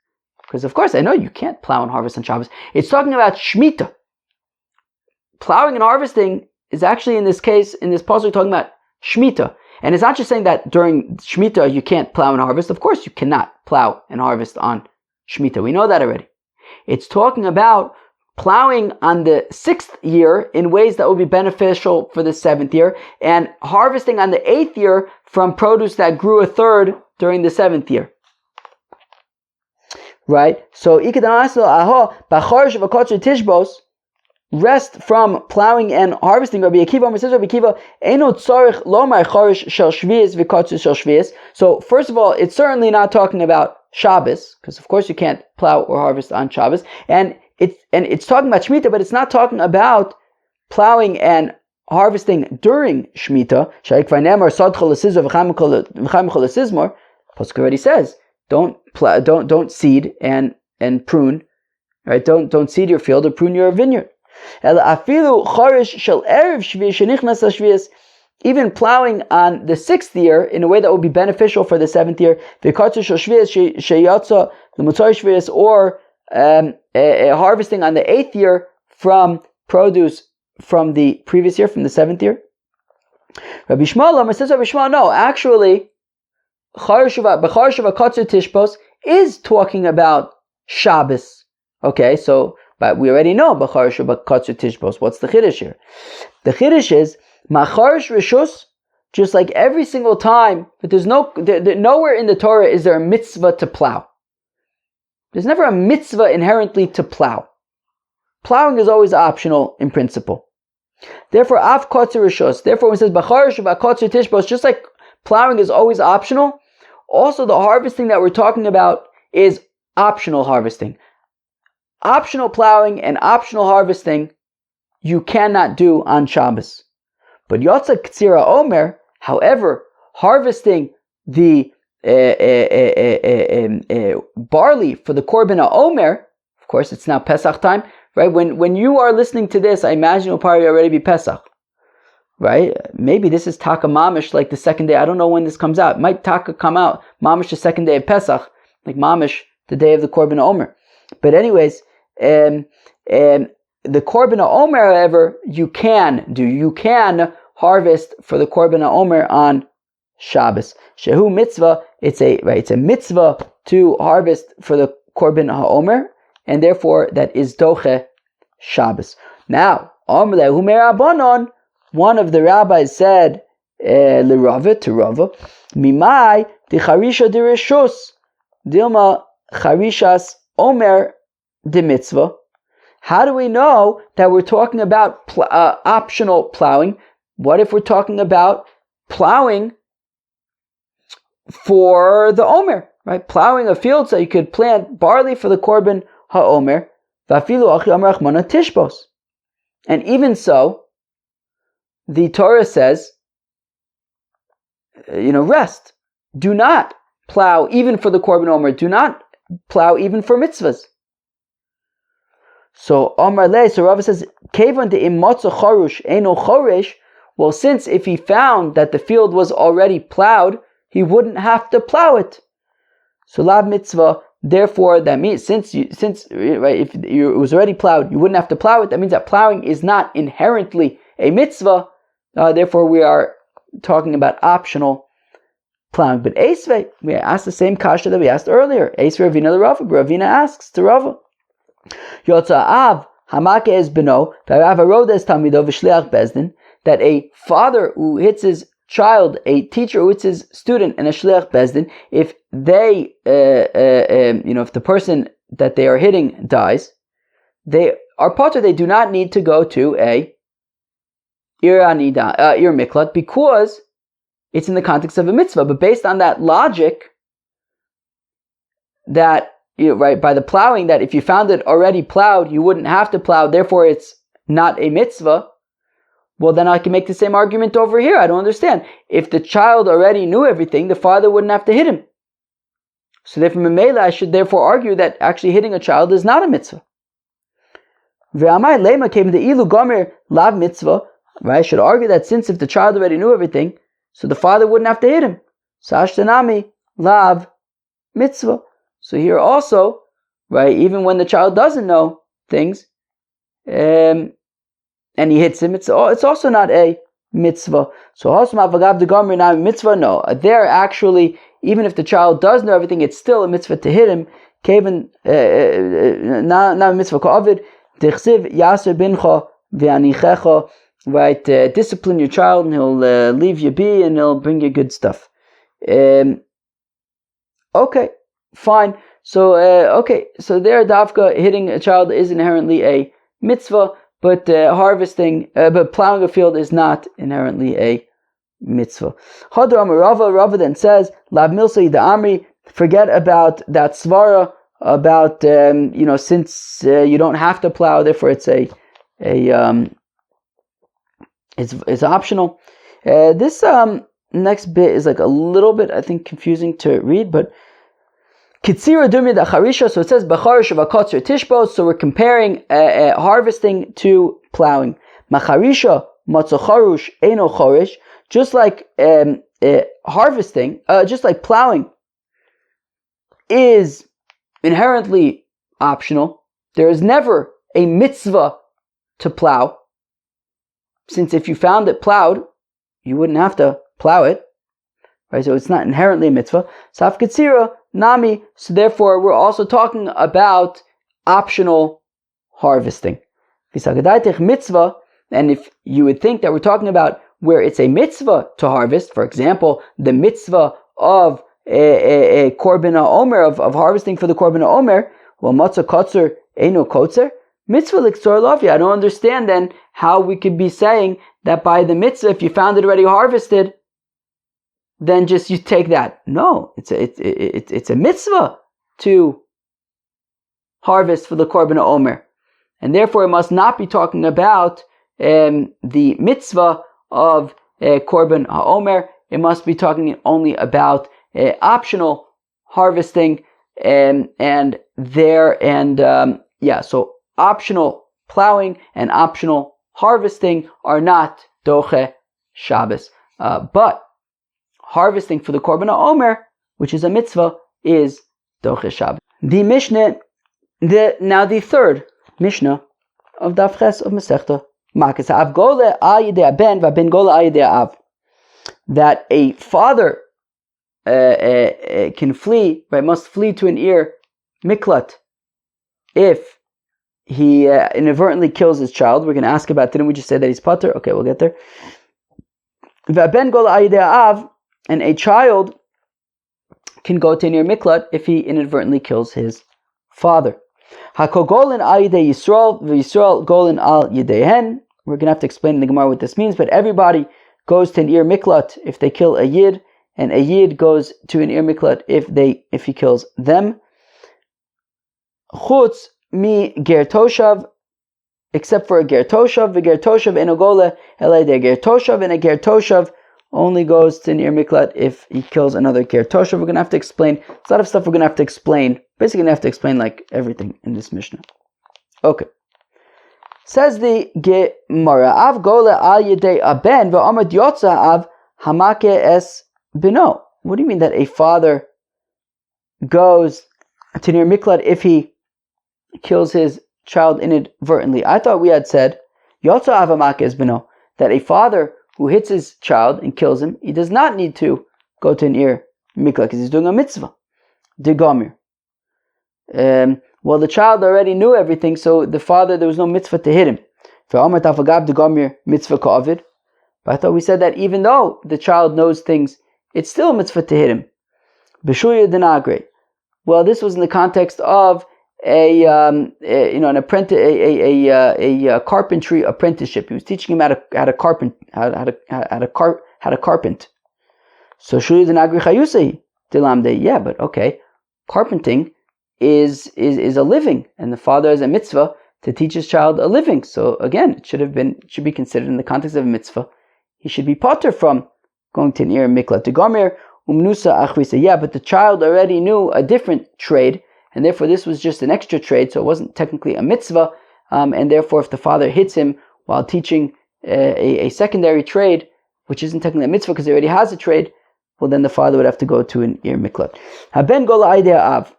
Because of course I know you can't plow and harvest on Shabbos. It's talking about Shemitah. plowing and harvesting is actually in this case, in this pasuk, talking about Shemitah. And it's not just saying that during Shemitah you can't plow and harvest. Of course you cannot plow and harvest on Shemitah. We know that already. It's talking about plowing on the 6th year in ways that will be beneficial for the 7th year, and harvesting on the 8th year from produce that grew a third during the 7th year. Right? So, rest from plowing and harvesting. Rabbi Akiva says, Rabbi Akiva, so first of all, it's certainly not talking about Shabbos, because of course you can't plow or harvest on Shabbos, and it's talking about Shemitah, but it's not talking about plowing and harvesting during Shemitah. Pasuk already says, don't seed and prune, right? Don't seed your field or prune your vineyard. Even plowing on the 6th year in a way that would be beneficial for the 7th year, or harvesting on the 8th year from produce from the previous year, from the 7th year. Rabbi Shmuel says, Rabbi Shmuel, no, actually, Tishbos is talking about Shabbos. Okay, so, but we already know B'char Shabbat Katsu Tishbos. What's the Chiddush here? The Chiddush is Macharish Rishus, just like every single time, but there's nowhere in the Torah is there a mitzvah to plow. There's never a mitzvah inherently to plow. Plowing is always optional in principle. Therefore, Av Katsu Rishus. Therefore, when it says B'char Shabbat Katsu Tishbos, just like plowing is always optional, also the harvesting that we're talking about is optional harvesting. Optional plowing and optional harvesting you cannot do on Shabbos. But Yotza Ktsira Omer, however, harvesting the barley for the Korban HaOmer, of course it's now Pesach time, right? When you are listening to this, I imagine it will probably already be Pesach, right? Maybe this is Taka Mamish, like the second day. I don't know when this comes out. It might Taka come out Mamish the second day of Pesach, like Mamish the day of the Korban HaOmer. But anyways, the Korban HaOmer, however, you can harvest for the Korban HaOmer on Shabbos. Shehu mitzvah, it's a mitzvah to harvest for the Korban HaOmer, and therefore that is doche Shabbos. Now, one of the rabbis said, l'Rava, to Rava, mimai di charisha di rishus, dilma charishas omer de mitzvah. How do we know that we're talking about optional plowing? What if we're talking about plowing for the Omer, right? Plowing a field so you could plant barley for the Korban HaOmer. And even so, the Torah says, rest. Do not plow even for the Korban Omer. Do not plow even for mitzvahs. So Omar Le, so Rava says, Kevan de imotza charush eno choresh. Well, since if he found that the field was already plowed, he wouldn't have to plow it. So lav mitzvah. Therefore, that means if it was already plowed, you wouldn't have to plow it. That means that plowing is not inherently a mitzvah. Therefore, we are talking about optional plowing. But Esvei, we asked the same kasha that we asked earlier. Esvei Ravina the Rava. Ravina asks to Rava. Yotza Av Hamake es beno v'Rav Arodes Tamido v'Shliach Bezdin, that a father who hits his child, a teacher who hits his student, and a Shliach Bezdin, if they, if the person that they are hitting dies, they are potter. They do not need to go to a Ir Miklat because it's in the context of a mitzvah. But based on that logic, that by the plowing, that if you found it already plowed, you wouldn't have to plow, therefore it's not a mitzvah. Well, then I can make the same argument over here. I don't understand. If the child already knew everything, the father wouldn't have to hit him. So therefore, Memela, I should therefore argue that actually hitting a child is not a mitzvah. Ve'amai lema came the ilu gomer lav mitzvah. Right? I should argue that since if the child already knew everything, so the father wouldn't have to hit him. So ashtanami lav mitzvah. So here also, right, even when the child doesn't know things, and he hits him, it's also not a mitzvah. So Hosma Vagav de Gomer not a mitzvah. No, there actually, even if the child does know everything, it's still a mitzvah to hit him. Kaven not a mitzvah ka'avid. Dichsiv yaser bincha v'anichecha. Right, discipline your child, and he'll leave you be, and he'll bring you good stuff. Okay, fine. So so there, Davka, hitting a child is inherently a mitzvah, but but plowing a field is not inherently a mitzvah. Hadar Amar Rava then says, Lav Milsa Ida Amri, forget about that svara about since you don't have to plow, therefore it's it's optional. This next bit is like a little bit, I think, confusing to read, but Kitzira Dumid Acharisha, so it says Bacharish of Akotzer Tishbo, so we're comparing harvesting to plowing. Macharisha Matzocharush Eino Chorish, just like harvesting, just like plowing is inherently optional. There is never a mitzvah to plow, since if you found it plowed, you wouldn't have to plow it, right? So it's not inherently a mitzvah. Saf Kitzira Nami, so therefore we're also talking about optional harvesting. Mitzvah, and if you would think that we're talking about where it's a mitzvah to harvest, for example, the mitzvah of a korban ha'omer, of harvesting for the korban ha'omer, well, matzah kotzer eino kotzer, mitzvah liksor lavi. I don't understand then how we could be saying that by the mitzvah, if you found it already harvested, then just you take that. No, it's a mitzvah to harvest for the korban ha'omer, and therefore it must not be talking about the mitzvah of korban ha'omer. It must be talking only about optional harvesting, so optional plowing and optional harvesting are not doche Shabbos, but harvesting for the korban ha'omer, which is a mitzvah, is doche Shabbos. The Mishnah, the third Mishnah of Daf Ches of Masechta Makos, Av gole al yedei ben v'ben gole al yedei av, that a father can flee, right? Must flee to an ir miklat if he inadvertently kills his child. We're going to ask about, didn't we just say that he's pater? Okay, we'll get there. V'ben gole al yedei av, and a child can go to near miklat if he inadvertently kills his father. Hakogolin al yedei Yisrael, v'Yisrael golin al yedeihen. We're going to have to explain in the Gemara what this means, but everybody goes to an ir miklat if they kill a yid, and a yid goes to an ir miklat if he kills them. Chutz mi ger toshav, except for a ger toshav, v'ger toshav enogole elei de ger toshav, and a ger toshav only goes to near miklat if he kills another ger toshav. We're going to have to explain, there's a lot of stuff we're going to have to explain. Basically going to have to explain like everything in this Mishnah. Okay. Says the Gemara, Av gole al yedei aben v'amad yotza av hamake es bino. What do you mean that a father goes to near miklat if he kills his child inadvertently? I thought we had said yotza av hamake es bino, that a father who hits his child and kills him, he does not need to go to an ir miklat because he's doing a mitzvah. De gomir. Well, the child already knew everything, so the father, there was no mitzvah to hit him. But I thought we said that even though the child knows things, it's still a mitzvah to hit him. Well, this was in the context of an apprentice, a carpentry apprenticeship. He was teaching him how to carpent. So yeah, but okay, carpenting is a living, and the father has a mitzvah to teach his child a living. So again, it should be considered in the context of a mitzvah. He should be pater from going to an ir miklat. To gomer umnusa achrisa. Yeah, but the child already knew a different trade, and therefore this was just an extra trade, so it wasn't technically a mitzvah. And therefore, if the father hits him while teaching a secondary trade, which isn't technically a mitzvah because he already has a trade, well, then the father would have to go to an ir miklat. Haben gola aidei av.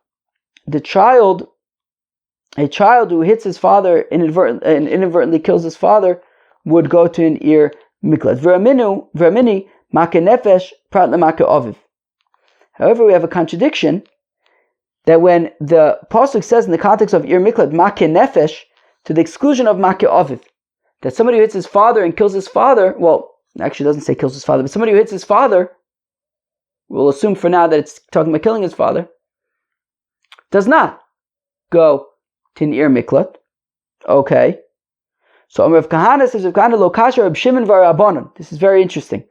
A child who hits his father and inadvertently kills his father, would go to an ir miklat. V'ramini make nefesh prat lemake aviv. However, we have a contradiction that when the pasuk says in the context of ir miklat make nefesh, to the exclusion of make aviv, that somebody who hits his father and kills his father, well, actually it doesn't say kills his father, but somebody who hits his father, we'll assume for now that it's talking about killing his father, does not go to an ir miklat. Okay. So Rav Kahana says, Rav Kahana lo kasher Reb Shimon v'Rabbanan. This is very interesting.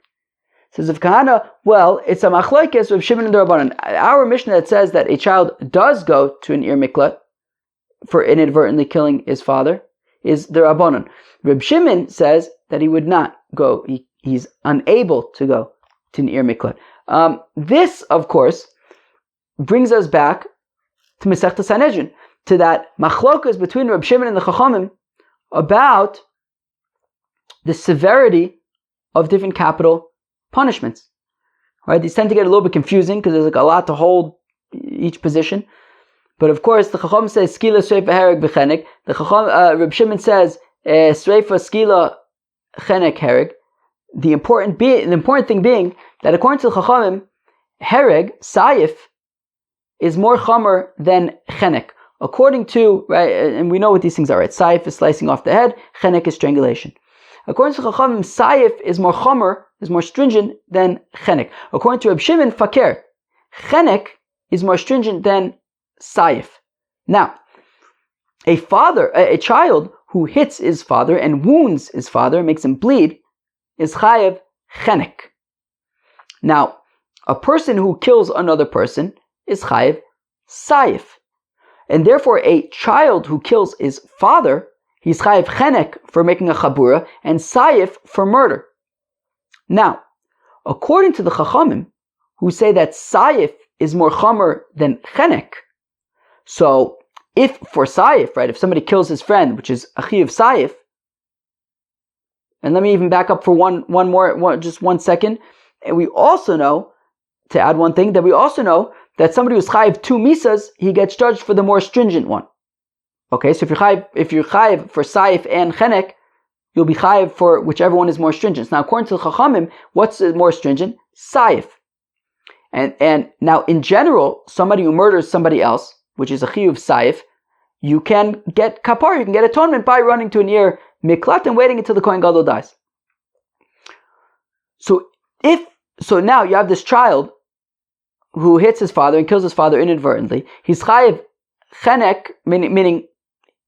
Says Rav Kahana, well, it's a machlokes Reb Shimon and the Rabbanan. Our Mishnah that says that a child does go to an ir miklat for inadvertently killing his father is the Rabbanan. Reb Shimon says that he would not go. He's unable to go to an ir miklat. This, of course, brings us back to Masechta Sanhedrin, to that machlokas between Reb Shimon and the Chachamim about the severity of different capital punishments. Right? These tend to get a little bit confusing because there's like a lot to hold each position. But of course, the Chacham says skila sreifa hereg b'chenek. The Chacham, Reb Shimon says sreifa skila chenek hereg. The important thing being that according to the Chachamim, hereg sayif is more chamer than chenek. According to, right, and we know what these things are, right? Saif is slicing off the head, chenek is strangulation. According to Chachamim, Saif is more chomer, is more stringent than chenek. According to Reb Shimon, Fakir, chenek is more stringent than Saif. Now, a child who hits his father and wounds his father, makes him bleed, is chayev chenek. Now, a person who kills another person is chayev Saif. And therefore, a child who kills his father, he's chayiv chenek for making a chabura, and sayif for murder. Now, according to the Chachamim, who say that sayif is more chamer than chenek, so if for sayif, right, if somebody kills his friend, which is achiv sayif, and let me even back up for just 1 second, and we also know, to add one thing, that we also know that somebody who's chayiv 2 misas, he gets judged for the more stringent one. Okay, so if you're chayiv for saif and chenek, you'll be chayiv for whichever one is more stringent. Now, according to the Chachamim, what's more stringent? Saif. And now, in general, somebody who murders somebody else, which is a chiyuv saif, you can get kapar, you can get atonement by running to an ir miklat and waiting until the Kohen Gadol dies. So now you have this child who hits his father and kills his father inadvertently. He's chayiv chenek, meaning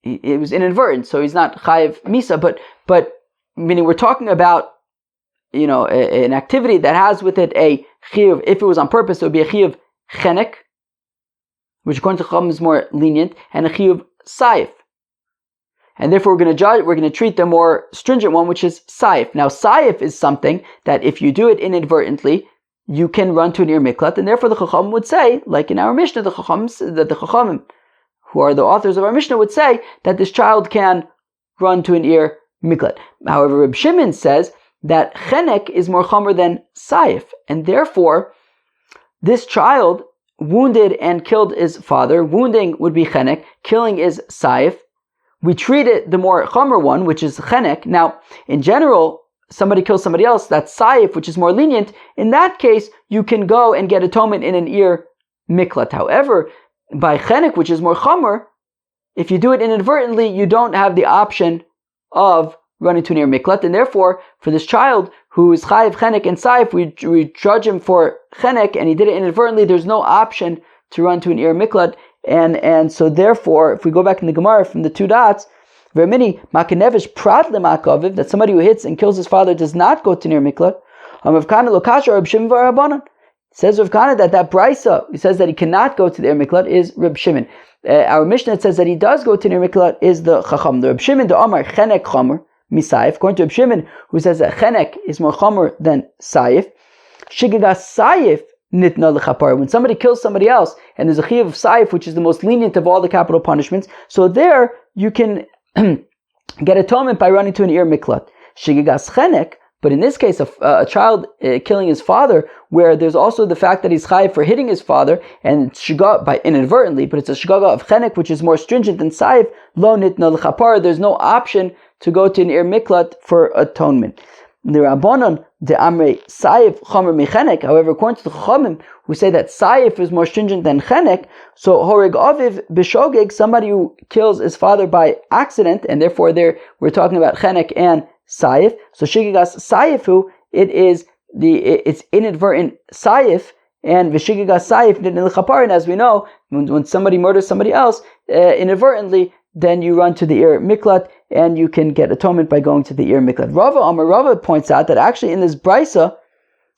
it was inadvertent, so he's not chayiv misa, but meaning we're talking about, an activity that has with it a chiyuv. If it was on purpose, it would be a chiyuv chenek, which according to Chacham is more lenient, and a chiyuv saif. And therefore we're going to treat the more stringent one, which is saif. Now saif is something that if you do it inadvertently, you can run to an ir miklat, and therefore the Chacham would say, like in our Mishnah, the Chachamim, who are the authors of our Mishnah, would say that this child can run to an ir miklat. However, Reb Shimon says that chenek is more chomer than saif, and therefore this child wounded and killed his father. Wounding would be chenek, killing is saif. We treat it the more chomer one, which is chenek. Now, in general, somebody kills somebody else, that's saif, which is more lenient. In that case, you can go and get atonement in an ir miklat. However, by chenek, which is more chomer, if you do it inadvertently, you don't have the option of running to an ir miklat, and therefore, for this child who is chayiv chenek and saif, we judge him for chenek, and he did it inadvertently, there's no option to run to an ir miklat, and so therefore, if we go back in the Gemara from the 2 dots, Vermini makanevish prat lemakaviv, that somebody who hits and kills his father does not go to near miklat. Rav Kahana lo kasher Reb Shimon v'Rabbanan. Says Rav Kahana that brisa, he says that he cannot go to the near miklat, is Reb Shimon. Our Mishnah says that he does go to near miklat is the Chacham. The Reb Shimon the Amar chenek chomer misaif. According to Reb Shimon, who says that chenek is more chomer than saif. Shigagas saif nitna lechapar. When somebody kills somebody else, and there's a chiyuv of saif, which is the most lenient of all the capital punishments, so there you can get atonement by running to an ir miklat. Shigagas chenek, but in this case, a child killing his father, where there's also the fact that he's chayiv for hitting his father, and shiga by inadvertently, but it's a shigaga of chenek, which is more stringent than saif. Lo nitna l'chapar. There's no option to go to an Ir Miklat for atonement. The Rabbanon, the Amrei Saif Chomer Mechenek, however, according to the Chachamim, who say that Saif is more stringent than Chenek, so Horeg Aviv B'Shogeg, somebody who kills his father by accident, and therefore there we're talking about Chenek and Saif. So Shigigas Saifu, it's inadvertent Saif, and Vishigigas Saif Nidin L'Chaparin, as we know, when somebody murders somebody else inadvertently, then you run to the Ir Miklat, and you can get atonement by going to the Ir Miklat. Rava points out that actually in this Brisa,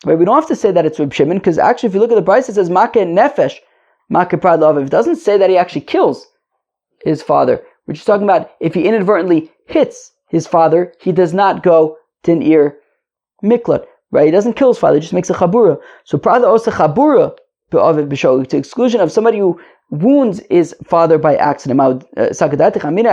right, we don't have to say that it's Reb Shimon, because actually if you look at the Brisa, it says Make Nefesh, Make Prad La'aviv. It doesn't say that he actually kills his father. We're just talking about if he inadvertently hits his father, he does not go to an Ir Miklat. Right? He doesn't kill his father, he just makes a chabura. So Prad Osa Chabura B'Aviv B'Shogeg, to exclusion of somebody who wounds his father by accident. I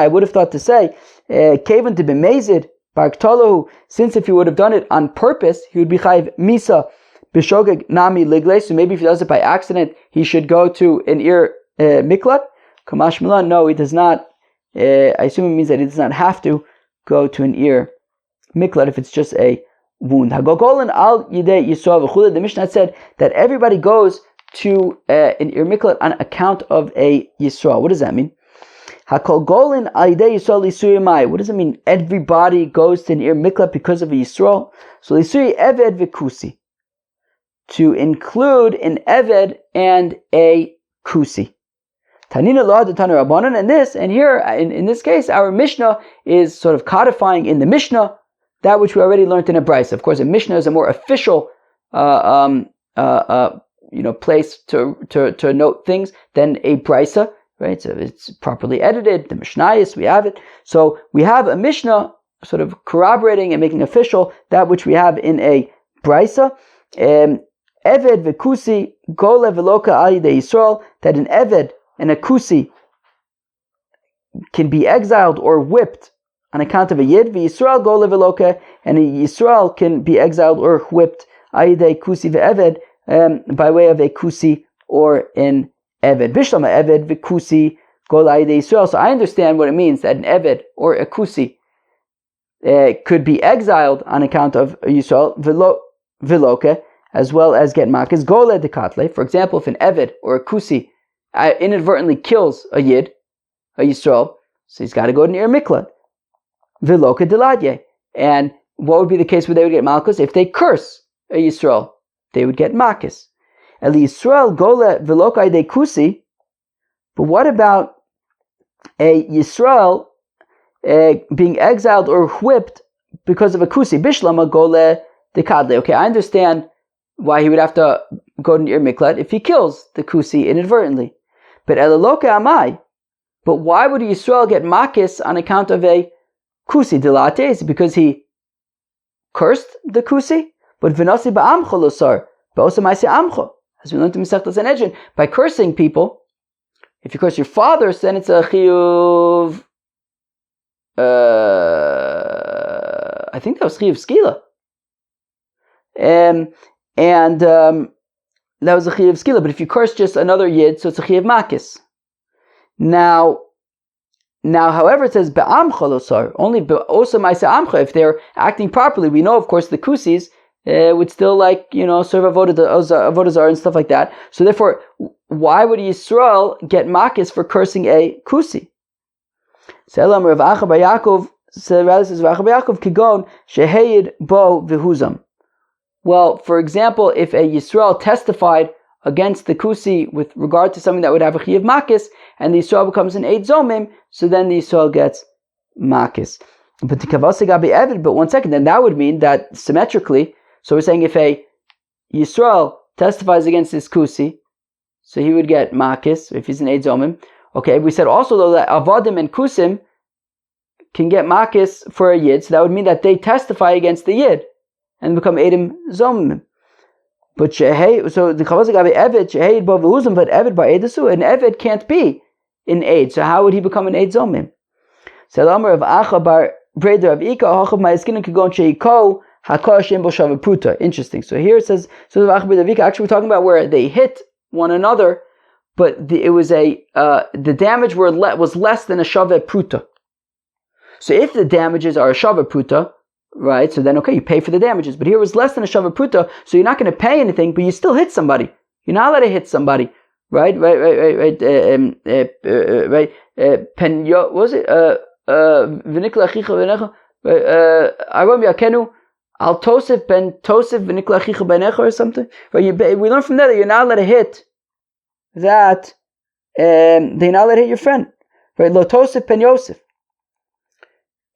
would have thought to say, Kavan to be mazid, Barktalahu, since if he would have done it on purpose, he would be chayiv misa b'shogeg nami ligle. So maybe if he does it by accident, he should go to an Ir Miklat. Kamash Milan, no, he does not. I assume it means that he does not have to go to an Ir Miklat if it's just a wound. Hagogolin al yidei Yisrael v'chule. The Mishnah said that everybody goes to an Ir Miklat on account of a Yisrael. What does that mean? Hakol golin al yidei Yisrael lisuri mai. What does it mean? Everybody goes to an Ir Miklat because of a Yisrael. So lisuri eved v'kusi, to include an eved and a kusi. Tanina la de Tana Rabbanan, and here in this case, our Mishnah is sort of codifying in the Mishnah that which we already learned in a Brisa. Of course, a Mishnah is a more official place to note things than a Brisa, right? So it's properly edited. The Mishnayos, we have it. So we have a Mishnah sort of corroborating and making official that which we have in a Brisa. Eved v'kusi gole v'loka al yidei Yisrael, that an Eved and a kusi can be exiled or whipped on account of a Yid, v'Yisrael gole v'loka, and a Yisrael can be exiled or whipped ayidei kusi v'Eved, by way of a kusi or an Eved. Bishlama Eved v'kusi gole ayidei Yisrael. So I understand what it means that an Eved or a kusi could be exiled on account of a Yisrael v'loka, as well as get makos gole dekatle. For example, if an Eved or a kusi inadvertently kills a Yid, a Yisrael, so he's got to go to an Ir Miklat. V'loka diladye. And what would be the case where they would get Makos? If they curse a Yisrael, they would get Makos. Eli Yisrael gole v'loka ayidei kusi. But what about a Yisrael being exiled or whipped because of a kusi? Bishlama gole dekadle. Okay, I understand why he would have to go to an Ir Miklat if he kills the kusi inadvertently. But elaloka amai. But why would a Yisrael get Makos on account of a kusi? Dilate is because he cursed the kusi. But v'nasi ba'amcho losar ba'osa ma'aseh amcho, as we learned in Masechtas Sanhedrin, by cursing people. If you curse your father, then it's a chiyuv. I think that was chiyuv skila. And that was a chiyuv skila. But if you curse just another yid, so it's a chiyuv makis. Now, however, it says be'amcha losar, only be'osa ma'aseh amcha, if they're acting properly. We know, of course, the kusis would still serve avodah zarah and stuff like that. So therefore, why would Yisrael get makis for cursing a kusi? Selam Rav Acha bar Yaakov, rather says Rav Acha bar Yaakov kigon sheheyid bo v'huzam. Well, for example, if a Yisrael testified against the kusi with regard to something that would have a chiyuv makis, and the Yisrael becomes an eid zomim, so then the Yisrael gets makis. But the kavase gabi eved, but one second, then that would mean that symmetrically, so we're saying if a Yisrael testifies against this kusi, so he would get makis if he's an eid zomim. Okay, we said also though that avadim and kusim can get makis for a yid, so that would mean that they testify against the yid and become edim zomim. But so the chavaz gabi eved sheheid bo v'huzam, but eved by edasu, an eved can't be an eid. So how would he become an eid zomim? Selamar of Acha bar Breder of Ika hachav ma'askin kagon sheiko hakol shem bo shavu pruta. Interesting. So here it says, so the Acha Breder of Ika, actually we're talking about where they hit one another, but it was the damage was less than a shavu pruta. So if the damages are a shava pruta, right, so then okay, you pay for the damages. But here it was less than a shava pruta, so you're not going to pay anything, but you still hit somebody. You're not allowed to hit somebody, right? Right. What was it? V'nikla achicha v'necha. Arom yakenu al tosef ben tosef v'nikla achicha b'necha or something. Right? We learn from there that you're not allowed to hit that. They're not allowed to hit your friend. Right? Lo tosef ben Yosef.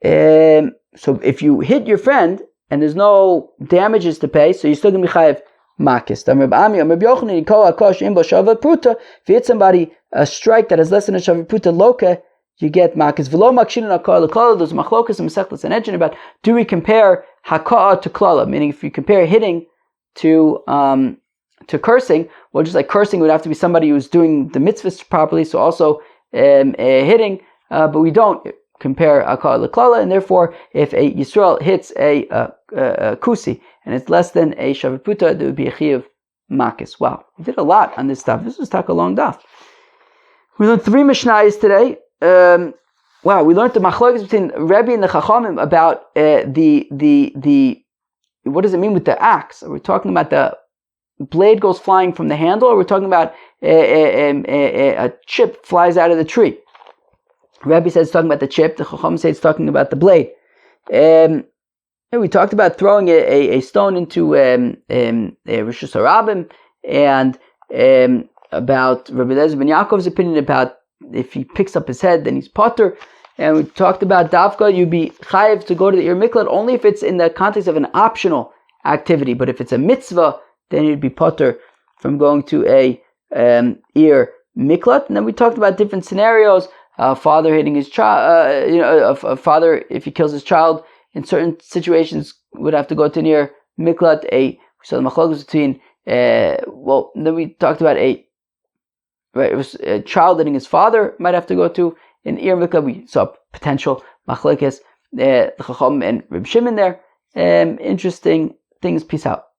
So if you hit your friend and there's no damages to pay, so you're still going to be chayav makis. If you hit somebody a strike that is less than a shava pruta loka, you get makis. There's machlokas and mesechtas and engine about, do we compare haka'a to klala? Meaning if you compare hitting to cursing, well, just like cursing would have to be somebody who's doing the mitzvahs properly, so also hitting, but we don't compare haka'a to klala, and therefore if a Yisrael hits a kusi and it's less than a shava pruta, there would be a chiyuv makis. Wow, we did a lot on this stuff. This was a long daf. We learned 3 mishnayos today. Wow, we learned the machlokes between Rebbe and the Chachamim about the what does it mean with the axe? Are we talking about the blade goes flying from the handle, or we're talking about a chip flies out of the tree? Rebbe says it's talking about the chip. The Chachamim say it's talking about the blade. We talked about throwing a stone into Rishus Harabim, and about Rabbi Eliezer ben Yaakov's opinion about if he picks up his head, then he's potter. And we talked about Davka, you'd be chayiv to go to the Ir Miklat only if it's in the context of an optional activity. But if it's a mitzvah, then you'd be potter from going to a Ir Miklat. And then we talked about different scenarios. Father hitting his child, a father, if he kills his child, in certain situations would have to go to near Miklat. We saw the machlokes between, then we talked about it was a child hitting his father might have to go to an Ir Miklat. We saw potential machlokes, the Chacham and Reb Shimon there. Interesting things. Peace out.